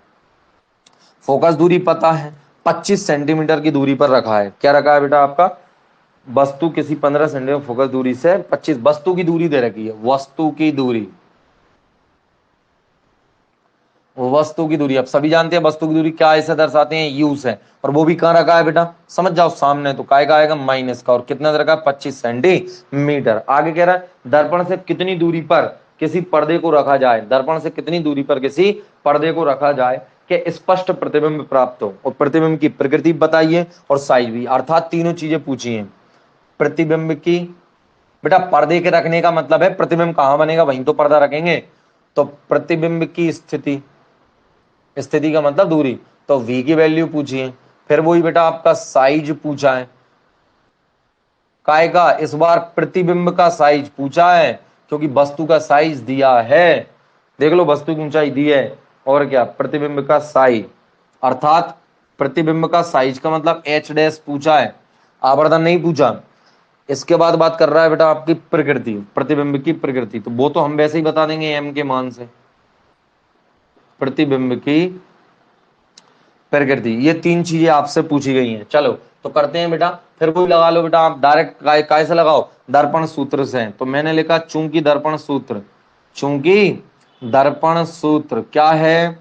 फोकस दूरी पता है, 25 सेंटीमीटर की दूरी पर रखा है, क्या रखा है बेटा आपका, वस्तु किसी 15 सेंटीमीटर फोकस दूरी से 25, वस्तु की दूरी दे रखी है, वस्तु की दूरी, वो वस्तु की दूरी। अब सभी जानते हैं वस्तु की दूरी क्या ऐसे दर्शाते हैं, यू से, और वो भी कहाँ रखा है बेटा, समझ जाओ सामने, तो काय का आएगा माइनस का, और कितना रखा है 25 सेंटीमीटर। आगे कह रहा है दर्पण से कितनी दूरी पर किसी पर्दे को रखा जाए, दर्पण से कितनी दूरी पर किसी पर्दे को रखा जाए कि स्पष्ट प्रतिबिंब प्राप्त हो, और प्रतिबिंब की प्रकृति बताइए और साइज भी, अर्थात तीनों चीजें पूछी हैं। प्रतिबिंब की, बेटा पर्दे के रखने का मतलब है प्रतिबिंब कहां बनेगा, वहीं तो पर्दा रखेंगे। तो प्रतिबिंब की स्थिति, स्थिति का मतलब दूरी, तो v की वैल्यू पूछी है। फिर वही बेटा आपका साइज पूछा है, काय का, इस बार प्रतिबिंब का साइज पूछा है, क्योंकि वस्तु का साइज दिया है, देख लो वस्तु की ऊंचाई दी है, और क्या प्रतिबिंब का साइज, अर्थात प्रतिबिंब का साइज का मतलब एच डैश पूछा है, आवर्धन नहीं पूछा। इसके बाद बात कर रहा है बेटा आपकी प्रकृति, प्रतिबिंब की प्रकृति, तो वो तो हम वैसे ही बता देंगे एम के मान से। प्रतिबिंब की प्रकृति, ये तीन चीजें आपसे पूछी गई हैं। चलो तो करते हैं बेटा, फिर कोई लगा लो बेटा, आप डायरेक्ट काय से लगाओ, दर्पण सूत्र से। तो मैंने लिखा चूंकि दर्पण सूत्र, चूंकि दर्पण सूत्र क्या है,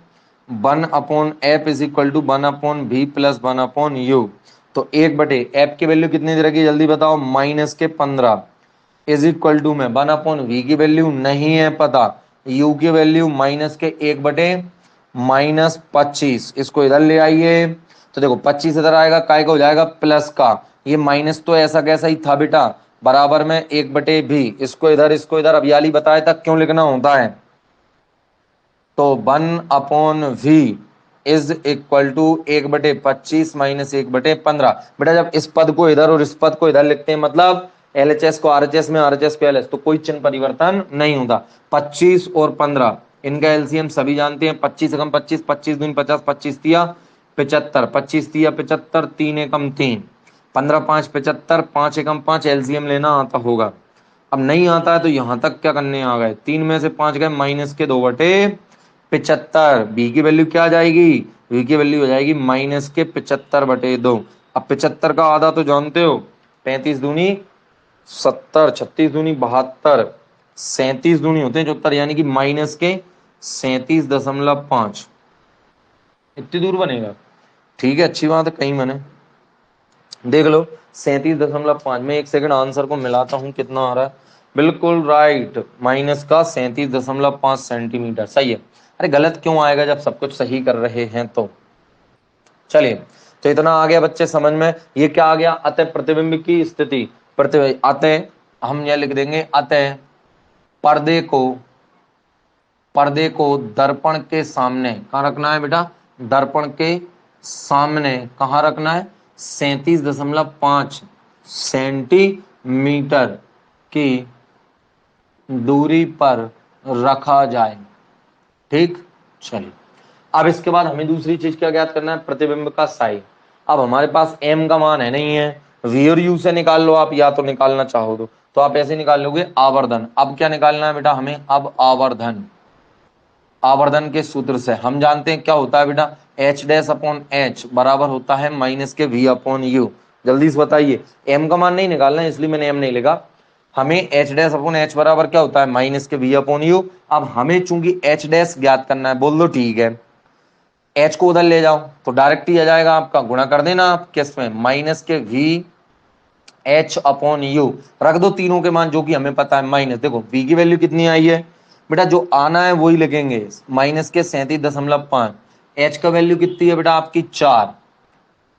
1/f is equal to 1/v plus 1/u। तो 1/, एफ की वैल्यू कितनी दे रखी है जल्दी बताओ, -15 इज इक्वल टू में 1/v की वैल्यू नहीं है पता, u की वैल्यू -1/-25, इसको इधर ले आइए, तो देखो 25 इधर आएगा, काय का हो जाएगा प्लस का, ये माइनस तो ऐसा कैसा ही था बेटा, बराबर में 1/v, इसको इधर, अब याली बताया था क्यों लिखना होता है। तो 1/v is equal to 1/25 minus 1/15। बेटा जब इस पद को इधर और इस पद को इधर लिखते हैं, मतलब एलएचएस को आरएचएस में, आरएचएस को एलएच, तो कोई चिन्ह परिवर्तन नहीं होता। 25 और 15 इनका एलसीएम सभी जानते हैं, 25 एकम 25, 25 दूनी 50, 25 तिया 75, 25 तिया 75, 3 एकम 3, 15 5 75, 5 एकम 5, एलसीएम लेना आता होगा। अब नहीं आता है तो यहां तक क्या करने आ गए, 3 में से 5 गए, माइनस के 2/75, बी की वैल्यू क्या आ जाएगी, बी की वैल्यू हो जाएगी -के 75/2। अब 75 का आधा तो जानते हो, 35 दूनी 70, 36 दूनी 72, 37 दूनी होते हैं 74, यानी कि -37.5, इतनी दूर बनेगा। ठीक है, अच्छी बात है, कहीं मैंने देख लो 37.5 में, एक सेकंड आंसर को मिलाता हूं कितना आ रहा है, बिल्कुल राइट, -37.5 सेंटीमीटर, सही है। अरे गलत क्यों आएगा जब सब कुछ सही कर रहे हैं तो। चलिए, तो इतना आ गया बच्चे समझ में, ये क्या आ गया, अतः प्रतिबिंब की स्थिति, प्रतिबिंब, अतः हम यह लिख देंगे, अतः पर्दे को दर्पण के सामने कहाँ रखना है बेटा, दर्पण के सामने कहाँ रखना है, 37.5 सेंटीमीटर की दूरी पर रखा जाए। ठीक, चलिए अब इसके बाद हमें दूसरी चीज क्या ज्ञात करना है, प्रतिबिंब का साइज। अब हमारे पास m का मान है नहीं है, v और u से निकाल लो आप, या तो निकालना चाहो तो आप ऐसे निकाल लोगे आवर्धन। अब क्या निकालना है बेटा हमें, अब आवर्धन, आवर्धन के सूत्र से हम जानते हैं क्या होता है बेटा, h' बराबर होता है -v/u। जल्दी से बताइए, m का मान नहीं निकालना है इसलिए मैंने m नहीं लिखा, हमें h' बराबर क्या होता है, -v/u। अब हमें चूंकि h' ज्ञात करना है, बोल दो ठीक है, h को उधर ले जाओ तो डायरेक्ट ही आ जाएगा आपका, गुणा कर देना आप किस में, -v/u, रख दो तीनों के मान जो कि हमें पता है, माइनस, देखो v की वैल्यू कितनी आई है बेटा, जो आना है वही लिखेंगे, -37.5, h का वैल्यू कितनी है बेटा आपकी 4,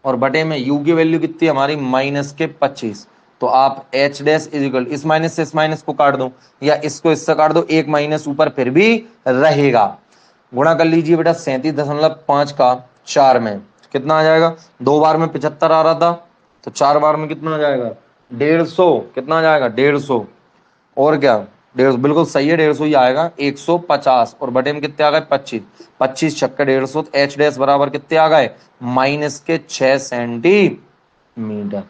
और बटे में u की वैल्यू कितनी है हमारी -25। तो आप h डैश इज इक्वल, इस माइनस से इस माइनस को काट दो, या इसको इससे काट दो, एक माइनस ऊपर फिर भी रहेगा, गुणा कर लीजिए बेटा 37.5 का 4 में, कितना आ जाएगा, 2 बार में 75 आ रहा था, तो 4 बार में कितना आ जाएगा 150, कितना आ जाएगा 150, और क्या 150, बिल्कुल सही है 150 ही आएगा, 150, और बटे में कितने आ गए 25, 25 छक्के 150, एच डैश बराबर कितने आ गए -6 सेंटीमीटर।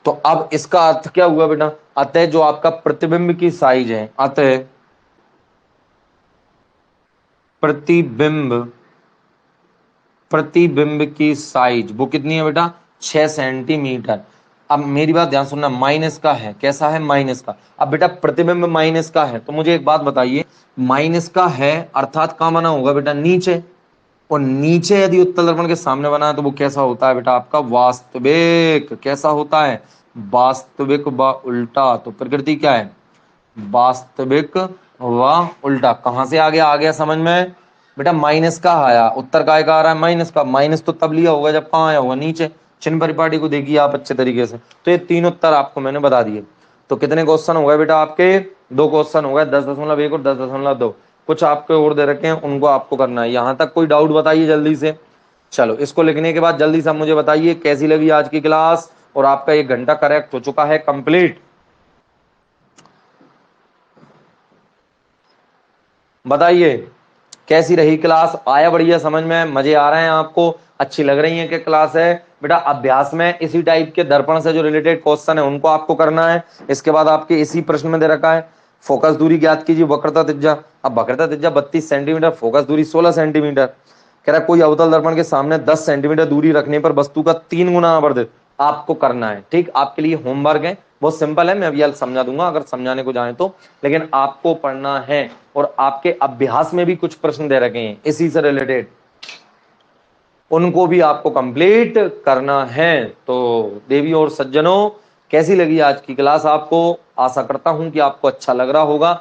तो अब इसका अर्थ क्या हुआ बेटा, अतः जो आपका प्रतिबिंब की साइज है, अतः प्रतिबिंब की साइज वो कितनी है बेटा 6 सेंटीमीटर। अब मेरी बात ध्यान सुनना, माइनस का है, कैसा है माइनस का। अब बेटा प्रतिबिंब माइनस का है तो मुझे एक बात बताइए, माइनस का है अर्थात कहां बना होगा बेटा नीचे, और नीचे यदि उत्तल दर्पण के सामने बना है तो वो कैसा होता है बेटा आपका वास्तविक। कैसा होता है? वास्तविक व उल्टा। तो प्रकृति क्या है? वास्तविक व उल्टा। कहां से आ गया समझ में बेटा? माइनस का आया, उत्तर काय का आ रहा है? माइनस का। माइनस तो तब लिया होगा जब कहाँ आया होगा? नीचे। चिन्ह परिपाटी को देखिए आप अच्छे तरीके से। तो ये तीन उत्तर आपको मैंने बता दिए। तो कितने क्वेश्चन हो गए बेटा आपके? दो क्वेश्चन हो गए, 10.1 और 10.2। कुछ आपके और दे रखे हैं, उनको आपको करना है। यहां तक कोई डाउट बताइए जल्दी से। चलो, इसको लिखने के बाद जल्दी से मुझे बताइए कैसी लगी आज की क्लास। और आपका 1 घंटा करेक्ट हो चुका है, कंप्लीट। बताइए कैसी रही क्लास? आया बढ़िया समझ में? मजे आ रहे हैं आपको? अच्छी लग रही है कि क्लास है? बेटा अभ्यास में इसी टाइप के दर्पण से जो रिलेटेड क्वेश्चन है उनको आपको करना है। इसके बाद आपके इसी प्रश्न में दे रखा है फोकस दूरी ज्ञात कीजिए, वक्रता त्रिज्या। अब वक्रता त्रिज्या 32 सेंटीमीटर, फोकस दूरी 16 सेंटीमीटर। कह रहा है कोई अवतल दर्पण के सामने 10 सेंटीमीटर दूरी रखने पर वस्तु का 3 गुना आवर्धित आपको करना है। ठीक, आपके लिए होमवर्क है, बहुत सिंपल है, मैं अभी समझा दूंगा अगर समझाने को जाए तो, लेकिन आपको पढ़ना है। और आपके अभ्यास में भी कुछ प्रश्न दे रखे हैं इसी से रिलेटेड, उनको भी आपको कंप्लीट करना है। तो देवी और सज्जनों, कैसी लगी आज की क्लास आपको? आशा करता हूं कि आपको अच्छा लग रहा होगा,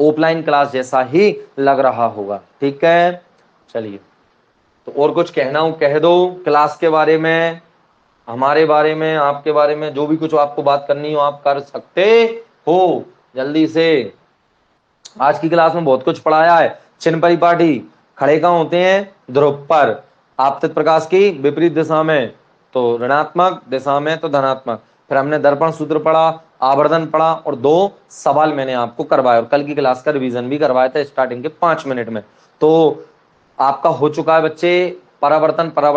ऑफलाइन क्लास जैसा ही लग रहा होगा। ठीक है, चलिए, तो और कुछ कहना हो कह दो क्लास के बारे में, हमारे बारे में, आपके बारे में, जो भी कुछ आपको बात करनी हो आप कर सकते हो जल्दी से। आज की क्लास में बहुत कुछ पढ़ाया है। चिन्ह परिपाटी खड़े कहाँ होते हैं? ध्रुव पर। आपतित प्रकाश की विपरीत दिशा में तो ऋणात्मक, दिशा में तो धनात्मक। फिर हमने दर्पण सूत्र पढ़ा, आवर्धन पढ़ा, और 2 सवाल मैंने आपको करवाया, और कल की क्लास का रिवीजन भी करवाया था स्टार्टिंग के 5 मिनट में। तो आपका हो चुका है बच्चे परावर्तन, परावर्तन